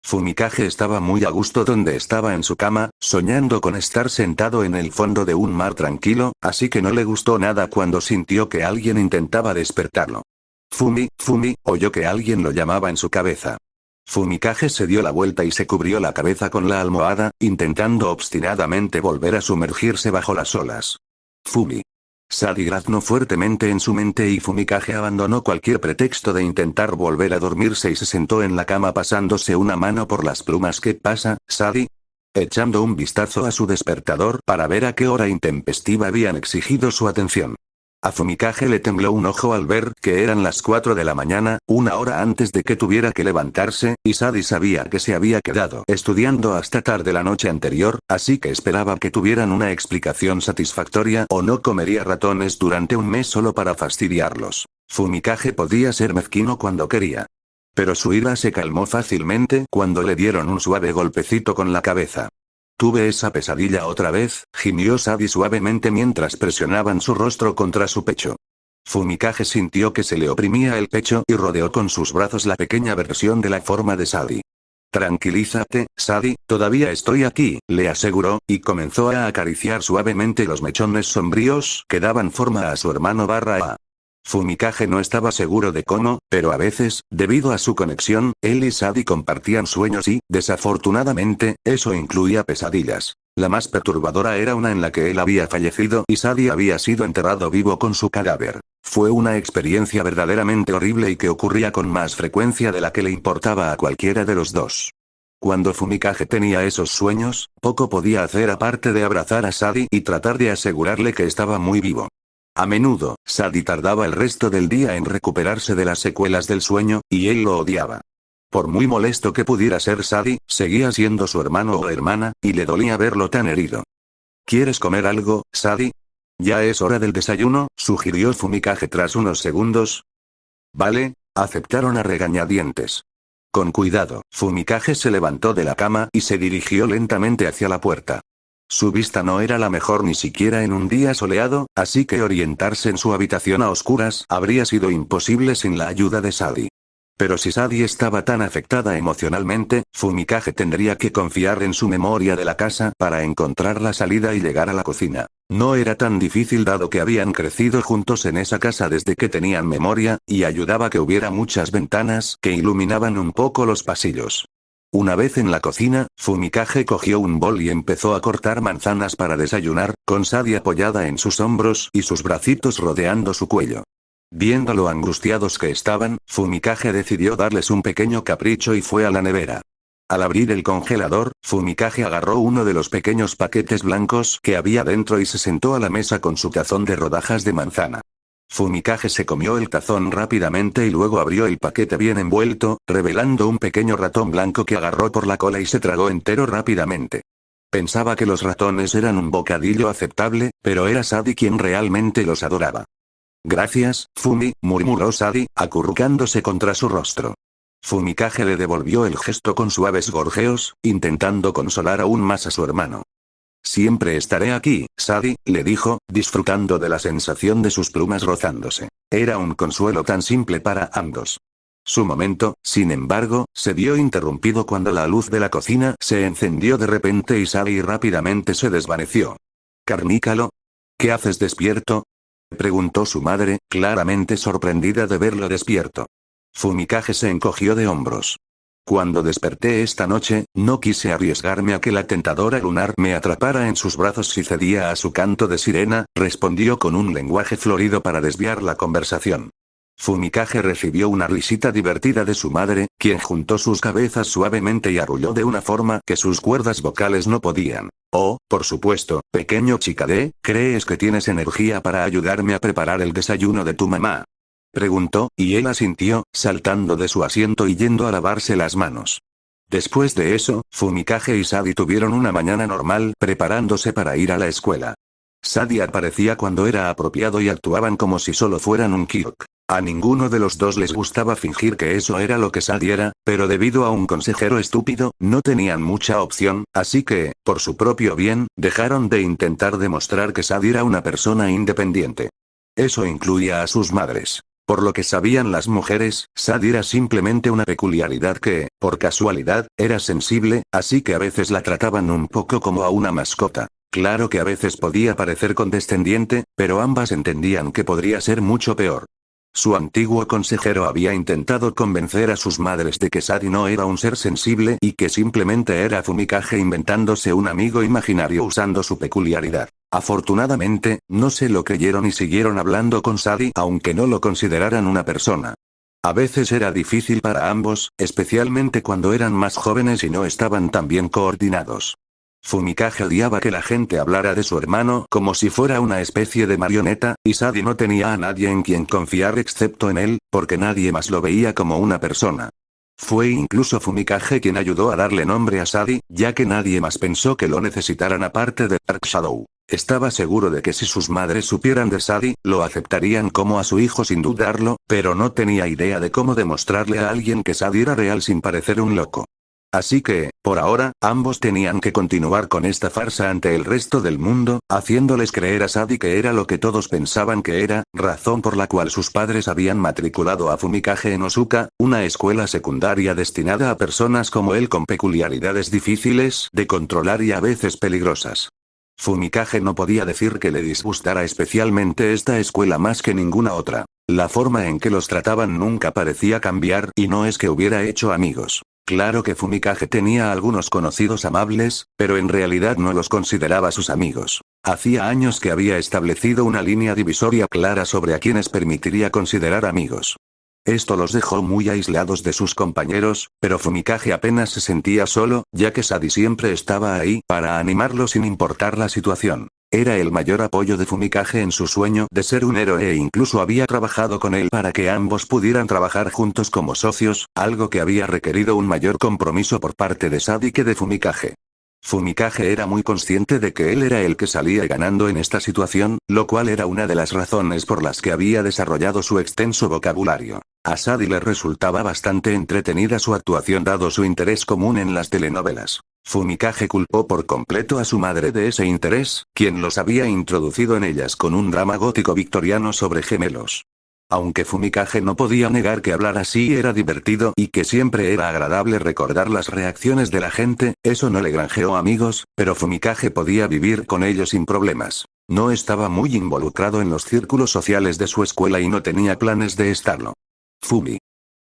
Speaker 1: Fumikage estaba muy a gusto donde estaba en su cama, soñando con estar sentado en el fondo de un mar tranquilo, así que no le gustó nada cuando sintió que alguien intentaba despertarlo. «Fumi, Fumi», oyó que alguien lo llamaba en su cabeza. Fumikage se dio la vuelta y se cubrió la cabeza con la almohada, intentando obstinadamente volver a sumergirse bajo las olas. «Fumi». Sadie graznó fuertemente en su mente y Fumikage abandonó cualquier pretexto de intentar volver a dormirse y se sentó en la cama pasándose una mano por las plumas. «¿Qué pasa, Sadie?», echando un vistazo a su despertador para ver a qué hora intempestiva habían exigido su atención. A Fumikage le tembló un ojo al ver que eran las 4 de la mañana, una hora antes de que tuviera que levantarse, y Sadie sabía que se había quedado estudiando hasta tarde la noche anterior, así que esperaba que tuvieran una explicación satisfactoria o no comería ratones durante un mes solo para fastidiarlos. Fumikage podía ser mezquino cuando quería. Pero su ira se calmó fácilmente cuando le dieron un suave golpecito con la cabeza. Tuve esa pesadilla otra vez, gimió Sadie suavemente mientras presionaban su rostro contra su pecho. Fumikage sintió que se le oprimía el pecho y rodeó con sus brazos la pequeña versión de la forma de Sadie. Tranquilízate, Sadie, todavía estoy aquí, le aseguró, y comenzó a acariciar suavemente los mechones sombríos que daban forma a su hermano /a. Fumikage no estaba seguro de cómo, pero a veces, debido a su conexión, él y Sadie compartían sueños y, desafortunadamente, eso incluía pesadillas. La más perturbadora era una en la que él había fallecido y Sadie había sido enterrado vivo con su cadáver. Fue una experiencia verdaderamente horrible y que ocurría con más frecuencia de la que le importaba a cualquiera de los dos. Cuando Fumikage tenía esos sueños, poco podía hacer aparte de abrazar a Sadie y tratar de asegurarle que estaba muy vivo. A menudo, Sadie tardaba el resto del día en recuperarse de las secuelas del sueño, y él lo odiaba. Por muy molesto que pudiera ser Sadie, seguía siendo su hermano o hermana, y le dolía verlo tan herido. ¿Quieres comer algo, Sadie? Ya es hora del desayuno, sugirió Fumikage tras unos segundos. Vale, aceptaron a regañadientes. Con cuidado, Fumikage se levantó de la cama y se dirigió lentamente hacia la puerta. Su vista no era la mejor ni siquiera en un día soleado, así que orientarse en su habitación a oscuras habría sido imposible sin la ayuda de Sadie. Pero si Sadie estaba tan afectada emocionalmente, Fumikage tendría que confiar en su memoria de la casa para encontrar la salida y llegar a la cocina. No era tan difícil dado que habían crecido juntos en esa casa desde que tenían memoria, y ayudaba que hubiera muchas ventanas que iluminaban un poco los pasillos. Una vez en la cocina, Fumikage cogió un bol y empezó a cortar manzanas para desayunar, con Sadie apoyada en sus hombros y sus bracitos rodeando su cuello. Viendo lo angustiados que estaban, Fumikage decidió darles un pequeño capricho y fue a la nevera. Al abrir el congelador, Fumikage agarró uno de los pequeños paquetes blancos que había dentro y se sentó a la mesa con su tazón de rodajas de manzana. Fumikage se comió el tazón rápidamente y luego abrió el paquete bien envuelto, revelando un pequeño ratón blanco que agarró por la cola y se tragó entero rápidamente. Pensaba que los ratones eran un bocadillo aceptable, pero era Sadie quien realmente los adoraba. Gracias, Fumi, murmuró Sadie, acurrucándose contra su rostro. Fumikage le devolvió el gesto con suaves gorjeos, intentando consolar aún más a su hermano. Siempre estaré aquí, Sadie, le dijo, disfrutando de la sensación de sus plumas rozándose. Era un consuelo tan simple para ambos. Su momento, sin embargo, se vio interrumpido cuando la luz de la cocina se encendió de repente y Sadie rápidamente se desvaneció. ¿Carnícalo? ¿Qué haces despierto?, preguntó su madre, claramente sorprendida de verlo despierto. Fumikage se encogió de hombros. Cuando desperté esta noche, no quise arriesgarme a que la tentadora lunar me atrapara en sus brazos si cedía a su canto de sirena, respondió con un lenguaje florido para desviar la conversación. Fumikage recibió una risita divertida de su madre, quien juntó sus cabezas suavemente y arrulló de una forma que sus cuerdas vocales no podían. Oh, por supuesto, pequeño Chikade, ¿crees que tienes energía para ayudarme a preparar el desayuno de tu mamá?, preguntó, y él asintió, saltando de su asiento y yendo a lavarse las manos. Después de eso, Fumikage y Sadie tuvieron una mañana normal preparándose para ir a la escuela. Sadie aparecía cuando era apropiado y actuaban como si solo fueran un kyok. A ninguno de los dos les gustaba fingir que eso era lo que Sadie era, pero debido a un consejero estúpido, no tenían mucha opción, así que, por su propio bien, dejaron de intentar demostrar que Sadie era una persona independiente. Eso incluía a sus madres. Por lo que sabían las mujeres, Sadie era simplemente una peculiaridad que, por casualidad, era sensible, así que a veces la trataban un poco como a una mascota. Claro que a veces podía parecer condescendiente, pero ambas entendían que podría ser mucho peor. Su antiguo consejero había intentado convencer a sus madres de que Sadie no era un ser sensible y que simplemente era Fumikage inventándose un amigo imaginario usando su peculiaridad. Afortunadamente, no se lo creyeron y siguieron hablando con Sadie aunque no lo consideraran una persona. A veces era difícil para ambos, especialmente cuando eran más jóvenes y no estaban tan bien coordinados. Fumikage odiaba que la gente hablara de su hermano como si fuera una especie de marioneta, y Sadie no tenía a nadie en quien confiar excepto en él, porque nadie más lo veía como una persona. Fue incluso Fumikage quien ayudó a darle nombre a Sadie, ya que nadie más pensó que lo necesitaran aparte de Dark Shadow. Estaba seguro de que si sus madres supieran de Sadie, lo aceptarían como a su hijo sin dudarlo, pero no tenía idea de cómo demostrarle a alguien que Sadie era real sin parecer un loco. Así que, por ahora, ambos tenían que continuar con esta farsa ante el resto del mundo, haciéndoles creer a Sadie que era lo que todos pensaban que era, razón por la cual sus padres habían matriculado a Fumikage en Osuka, una escuela secundaria destinada a personas como él con peculiaridades difíciles de controlar y a veces peligrosas. Fumikage no podía decir que le disgustara especialmente esta escuela más que ninguna otra. La forma en que los trataban nunca parecía cambiar y no es que hubiera hecho amigos. Claro que Fumikage tenía algunos conocidos amables, pero en realidad no los consideraba sus amigos. Hacía años que había establecido una línea divisoria clara sobre a quienes permitiría considerar amigos. Esto los dejó muy aislados de sus compañeros, pero Fumikage apenas se sentía solo, ya que Sadie siempre estaba ahí para animarlo sin importar la situación. Era el mayor apoyo de Fumikage en su sueño de ser un héroe e incluso había trabajado con él para que ambos pudieran trabajar juntos como socios, algo que había requerido un mayor compromiso por parte de Sadie que de Fumikage. Fumikage era muy consciente de que él era el que salía ganando en esta situación, lo cual era una de las razones por las que había desarrollado su extenso vocabulario. A Sadie le resultaba bastante entretenida su actuación dado su interés común en las telenovelas. Fumikage culpó por completo a su madre de ese interés, quien los había introducido en ellas con un drama gótico victoriano sobre gemelos. Aunque Fumikage no podía negar que hablar así era divertido y que siempre era agradable recordar las reacciones de la gente, eso no le granjeó amigos, pero Fumikage podía vivir con ellos sin problemas. No estaba muy involucrado en los círculos sociales de su escuela y no tenía planes de estarlo. Fumi.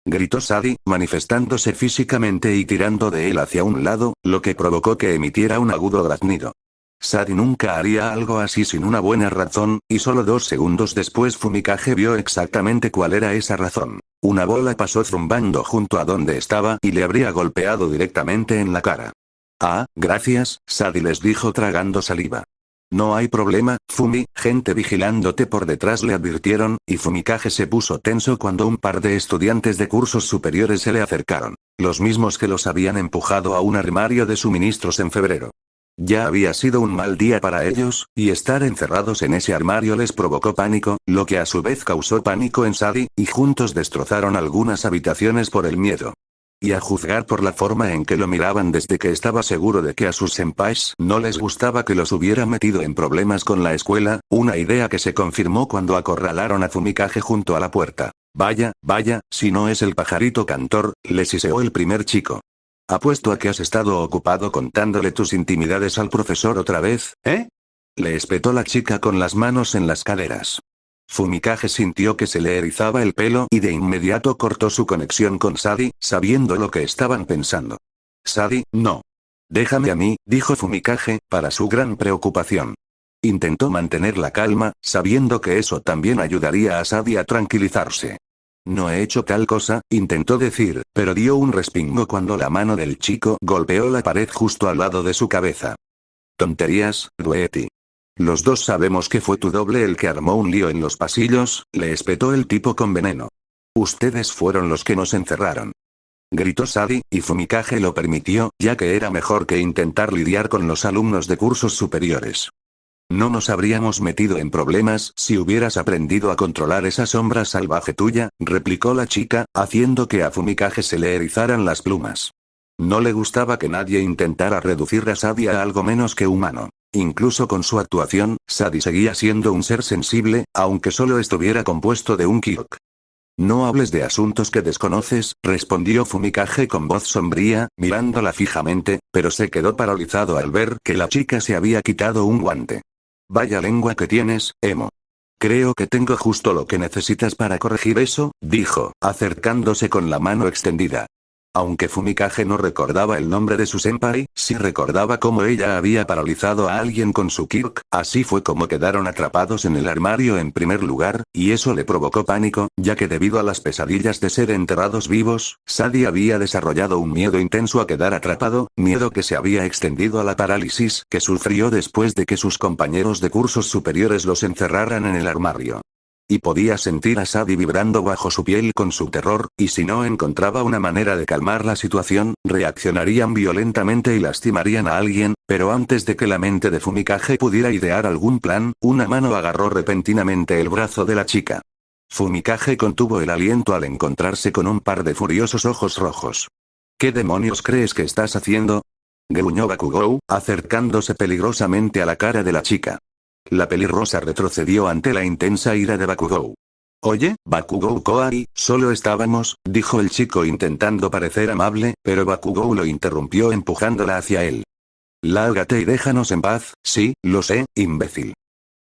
Speaker 1: Gritó Sadie, manifestándose físicamente y tirando de él hacia un lado, lo que provocó que emitiera un agudo graznido. Sadie nunca haría algo así sin una buena razón, y solo 2 segundos después Fumikage vio exactamente cuál era esa razón. Una bola pasó zumbando junto a donde estaba y le habría golpeado directamente en la cara. Ah, gracias, Sadie les dijo tragando saliva. No hay problema, Fumi, gente vigilándote por detrás le advirtieron, y Fumikage se puso tenso cuando un par de estudiantes de cursos superiores se le acercaron. Los mismos que los habían empujado a un armario de suministros en febrero. Ya había sido un mal día para ellos, y estar encerrados en ese armario les provocó pánico, lo que a su vez causó pánico en Sadie, y juntos destrozaron algunas habitaciones por el miedo. Y a juzgar por la forma en que lo miraban desde que estaba seguro de que a sus senpais no les gustaba que los hubiera metido en problemas con la escuela, una idea que se confirmó cuando acorralaron a Fumikage junto a la puerta. Vaya, si no es el pajarito cantor, le siseó el primer chico. Apuesto a que has estado ocupado contándole tus intimidades al profesor otra vez, ¿eh? Le espetó la chica con las manos en las caderas. Fumikage sintió que se le erizaba el pelo y de inmediato cortó su conexión con Sadie, sabiendo lo que estaban pensando. Sadie, no. Déjame a mí, dijo Fumikage, para su gran preocupación. Intentó mantener la calma, sabiendo que eso también ayudaría a Sadie a tranquilizarse. No he hecho tal cosa, intentó decir, pero dio un respingo cuando la mano del chico golpeó la pared justo al lado de su cabeza. Tonterías, Duety. Los dos sabemos que fue tu doble el que armó un lío en los pasillos, le espetó el tipo con veneno. Ustedes fueron los que nos encerraron. Gritó Sadie, y Fumikage lo permitió, ya que era mejor que intentar lidiar con los alumnos de cursos superiores. No nos habríamos metido en problemas si hubieras aprendido a controlar esa sombra salvaje tuya, replicó la chica, haciendo que a Fumikage se le erizaran las plumas. No le gustaba que nadie intentara reducir a Sadie a algo menos que humano. Incluso con su actuación, Sadie seguía siendo un ser sensible, aunque solo estuviera compuesto de un Kyok. No hables de asuntos que desconoces, respondió Fumikage con voz sombría, mirándola fijamente, pero se quedó paralizado al ver que la chica se había quitado un guante. Vaya lengua que tienes, Emo. Creo que tengo justo lo que necesitas para corregir eso, dijo, acercándose con la mano extendida. Aunque Fumikage no recordaba el nombre de su senpai, sí recordaba cómo ella había paralizado a alguien con su kirk, así fue como quedaron atrapados en el armario en primer lugar, y eso le provocó pánico, ya que debido a las pesadillas de ser enterrados vivos, Sadie había desarrollado un miedo intenso a quedar atrapado, miedo que se había extendido a la parálisis que sufrió después de que sus compañeros de cursos superiores los encerraran en el armario. Y podía sentir a Sadie vibrando bajo su piel con su terror, y si no encontraba una manera de calmar la situación, reaccionarían violentamente y lastimarían a alguien, pero antes de que la mente de Fumikage pudiera idear algún plan, una mano agarró repentinamente el brazo de la chica. Fumikage contuvo el aliento al encontrarse con un par de furiosos ojos rojos. ¿Qué demonios crees que estás haciendo?, gruñó Bakugou, acercándose peligrosamente a la cara de la chica. La pelirrosa retrocedió ante la intensa ira de Bakugou. Oye, Bakugou Koari, solo estábamos, dijo el chico intentando parecer amable, pero Bakugou lo interrumpió empujándola hacia él. Lárgate y déjanos en paz, sí, lo sé, imbécil.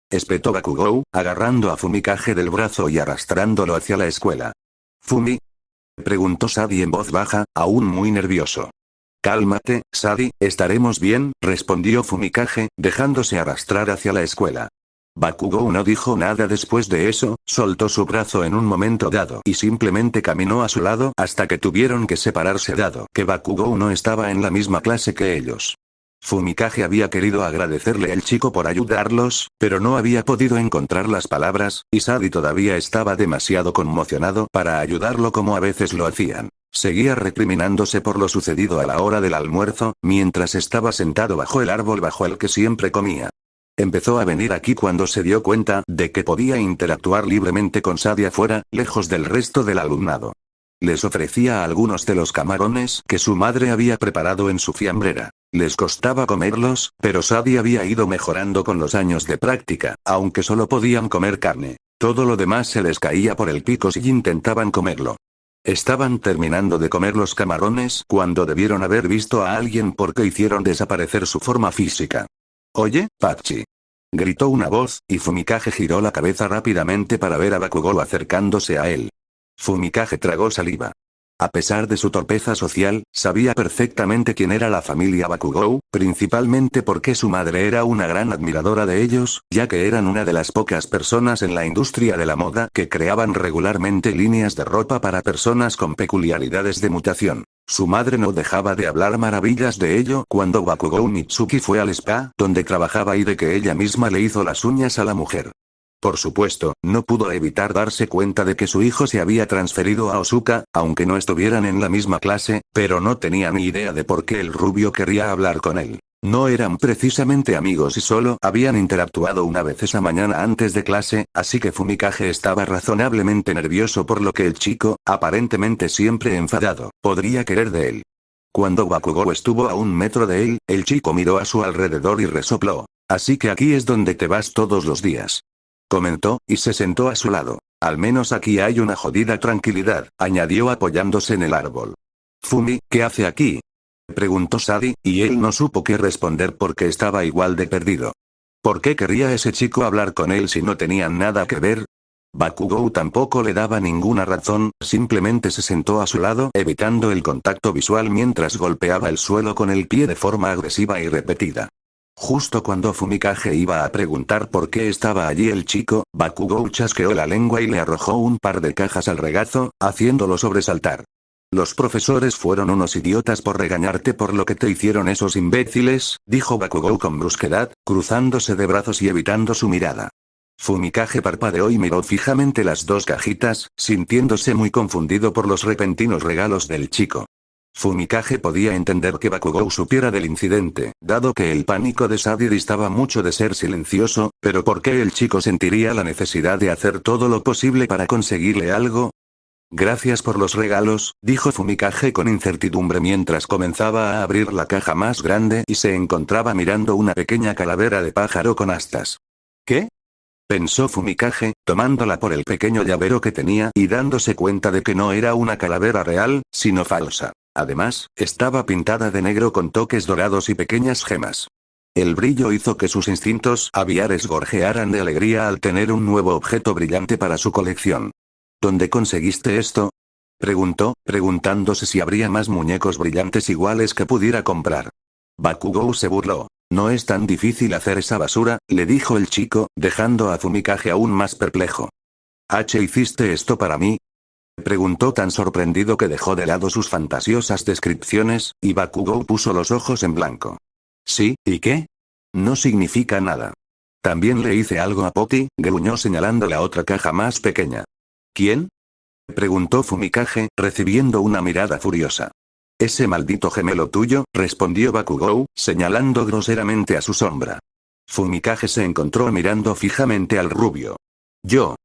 Speaker 1: Espetó Bakugou, agarrando a Fumikage del brazo y arrastrándolo hacia la escuela. ¿Fumi?, preguntó Sadie en voz baja, aún muy nervioso. Cálmate, Sadie, estaremos bien, respondió Fumikage, dejándose arrastrar hacia la escuela. Bakugou no dijo nada después de eso, soltó su brazo en un momento dado y simplemente caminó a su lado hasta que tuvieron que separarse dado que Bakugou no estaba en la misma clase que ellos. Fumikage había querido agradecerle al chico por ayudarlos, pero no había podido encontrar las palabras, y Sadie todavía estaba demasiado conmocionado para ayudarlo como a veces lo hacían. Seguía recriminándose por lo sucedido a la hora del almuerzo, mientras estaba sentado bajo el árbol bajo el que siempre comía. Empezó a venir aquí cuando se dio cuenta de que podía interactuar libremente con Sadie afuera, lejos del resto del alumnado. Les ofrecía algunos de los camarones que su madre había preparado en su fiambrera. Les costaba comerlos, pero Sadie había ido mejorando con los años de práctica, aunque solo podían comer carne. Todo lo demás se les caía por el pico si intentaban comerlo. Estaban terminando de comer los camarones cuando debieron haber visto a alguien porque hicieron desaparecer su forma física. «Oye, Pachi», gritó una voz, y Fumikage giró la cabeza rápidamente para ver a Bakugou acercándose a él. Fumikage tragó saliva. A pesar de su torpeza social, sabía perfectamente quién era la familia Bakugou, principalmente porque su madre era una gran admiradora de ellos, ya que eran una de las pocas personas en la industria de la moda que creaban regularmente líneas de ropa para personas con peculiaridades de mutación. Su madre no dejaba de hablar maravillas de ello cuando Bakugou Mitsuki fue al spa donde trabajaba y de que ella misma le hizo las uñas a la mujer. Por supuesto, no pudo evitar darse cuenta de que su hijo se había transferido a Osuka, aunque no estuvieran en la misma clase, pero no tenía ni idea de por qué el rubio quería hablar con él. No eran precisamente amigos y solo habían interactuado una vez esa mañana antes de clase, así que Fumikage estaba razonablemente nervioso por lo que el chico, aparentemente siempre enfadado, podría querer de él. Cuando Bakugou estuvo a 1 metro de él, el chico miró a su alrededor y resopló. Así que aquí es donde te vas todos los días, comentó, y se sentó a su lado. Al menos aquí hay una jodida tranquilidad, añadió apoyándose en el árbol. Fumi, ¿qué hace aquí?, preguntó Sadie, y él no supo qué responder porque estaba igual de perdido. ¿Por qué querría ese chico hablar con él si no tenían nada que ver? Bakugou tampoco le daba ninguna razón, simplemente se sentó a su lado evitando el contacto visual mientras golpeaba el suelo con el pie de forma agresiva y repetida. Justo cuando Fumikage iba a preguntar por qué estaba allí el chico, Bakugou chasqueó la lengua y le arrojó un par de cajas al regazo, haciéndolo sobresaltar. Los profesores fueron unos idiotas por regañarte por lo que te hicieron esos imbéciles, dijo Bakugou con brusquedad, cruzándose de brazos y evitando su mirada. Fumikage parpadeó y miró fijamente las 2 cajitas, sintiéndose muy confundido por los repentinos regalos del chico. Fumikage podía entender que Bakugou supiera del incidente, dado que el pánico de Sadie distaba mucho de ser silencioso, pero ¿por qué el chico sentiría la necesidad de hacer todo lo posible para conseguirle algo? Gracias por los regalos, dijo Fumikage con incertidumbre mientras comenzaba a abrir la caja más grande y se encontraba mirando una pequeña calavera de pájaro con astas. ¿Qué?, pensó Fumikage, tomándola por el pequeño llavero que tenía y dándose cuenta de que no era una calavera real, sino falsa. Además, estaba pintada de negro con toques dorados y pequeñas gemas. El brillo hizo que sus instintos aviares gorjearan de alegría al tener un nuevo objeto brillante para su colección. ¿Dónde conseguiste esto?, Preguntó, preguntándose si habría más muñecos brillantes iguales que pudiera comprar. Bakugou se burló. No es tan difícil hacer esa basura, le dijo el chico, dejando a Fumikage aún más perplejo. ¿Hiciste esto para mí? Preguntó tan sorprendido que dejó de lado sus fantasiosas descripciones, y Bakugou puso los ojos en blanco. Sí, ¿y qué? No significa nada. También le hice algo a Poti, gruñó señalando la otra caja más pequeña. ¿Quién? Preguntó Fumikage, recibiendo una mirada furiosa. Ese maldito gemelo tuyo, respondió Bakugou, señalando groseramente a su sombra. Fumikage se encontró mirando fijamente al rubio. ¿Yo?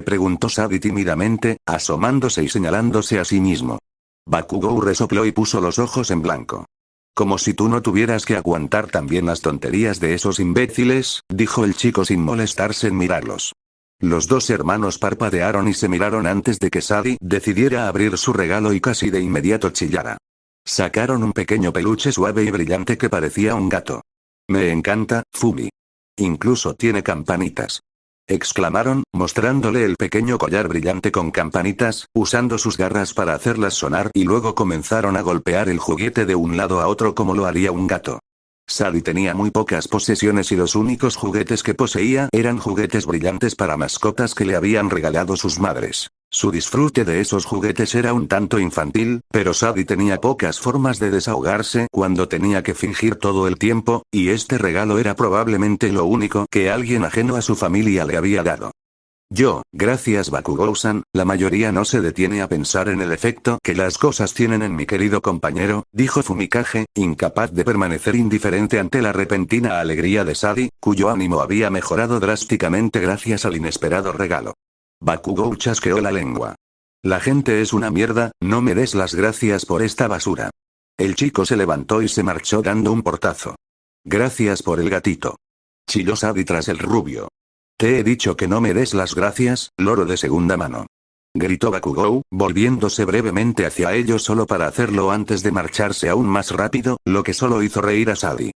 Speaker 1: Preguntó Sadie tímidamente, asomándose y señalándose a sí mismo. Bakugou resopló y puso los ojos en blanco. Como si tú no tuvieras que aguantar también las tonterías de esos imbéciles, dijo el chico sin molestarse en mirarlos. Los dos hermanos parpadearon y se miraron antes de que Sadie decidiera abrir su regalo y casi de inmediato chillara. Sacaron un pequeño peluche suave y brillante que parecía un gato. Me encanta, Fumi. Incluso tiene campanitas. Exclamaron, mostrándole el pequeño collar brillante con campanitas, usando sus garras para hacerlas sonar y luego comenzaron a golpear el juguete de un lado a otro como lo haría un gato. Sadie tenía muy pocas posesiones y los únicos juguetes que poseía eran juguetes brillantes para mascotas que le habían regalado sus madres. Su disfrute de esos juguetes era un tanto infantil, pero Sadie tenía pocas formas de desahogarse cuando tenía que fingir todo el tiempo, y este regalo era probablemente lo único que alguien ajeno a su familia le había dado. Gracias Bakugou-san, la mayoría no se detiene a pensar en el efecto que las cosas tienen en mi querido compañero, dijo Fumikage, incapaz de permanecer indiferente ante la repentina alegría de Sadie, cuyo ánimo había mejorado drásticamente gracias al inesperado regalo. Bakugou chasqueó la lengua. La gente es una mierda, no me des las gracias por esta basura. El chico se levantó y se marchó dando un portazo. Gracias por el gatito. Chilló Sadie tras el rubio. Te he dicho que no me des las gracias, loro de segunda mano. Gritó Bakugou, volviéndose brevemente hacia ellos solo para hacerlo antes de marcharse aún más rápido, lo que solo hizo reír a Sadie.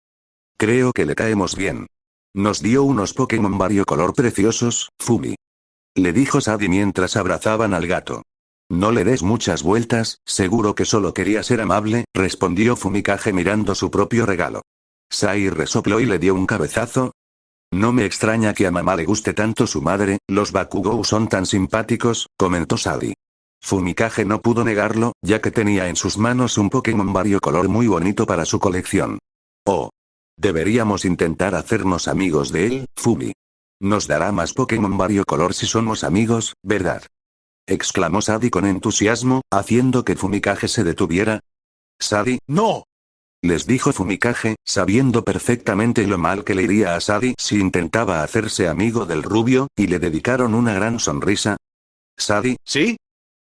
Speaker 1: Creo que le caemos bien. Nos dio unos Pokémon variocolor preciosos, Fumi. Le dijo Sadie mientras abrazaban al gato. No le des muchas vueltas, seguro que solo quería ser amable, respondió Fumikage mirando su propio regalo. Sai resopló y le dio un cabezazo. No me extraña que a mamá le guste tanto su madre, los Bakugou son tan simpáticos, comentó Sadie. Fumikage no pudo negarlo, ya que tenía en sus manos un Pokémon variocolor muy bonito para su colección. Oh. Deberíamos intentar hacernos amigos de él, Fumi. Nos dará más Pokémon variocolor si somos amigos, ¿verdad? Exclamó Sadie con entusiasmo, haciendo que Fumikage se detuviera. Sadie, ¡no! Les dijo Fumikage, sabiendo perfectamente lo mal que le iría a Sadie si intentaba hacerse amigo del rubio, y le dedicaron una gran sonrisa. Sadie, ¿sí?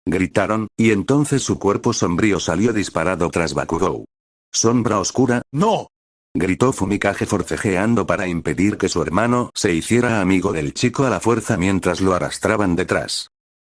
Speaker 1: Gritaron, y entonces su cuerpo sombrío salió disparado tras Bakugou. Sombra oscura, ¡no! Gritó Fumikage forcejeando para impedir que su hermano se hiciera amigo del chico a la fuerza mientras lo arrastraban detrás.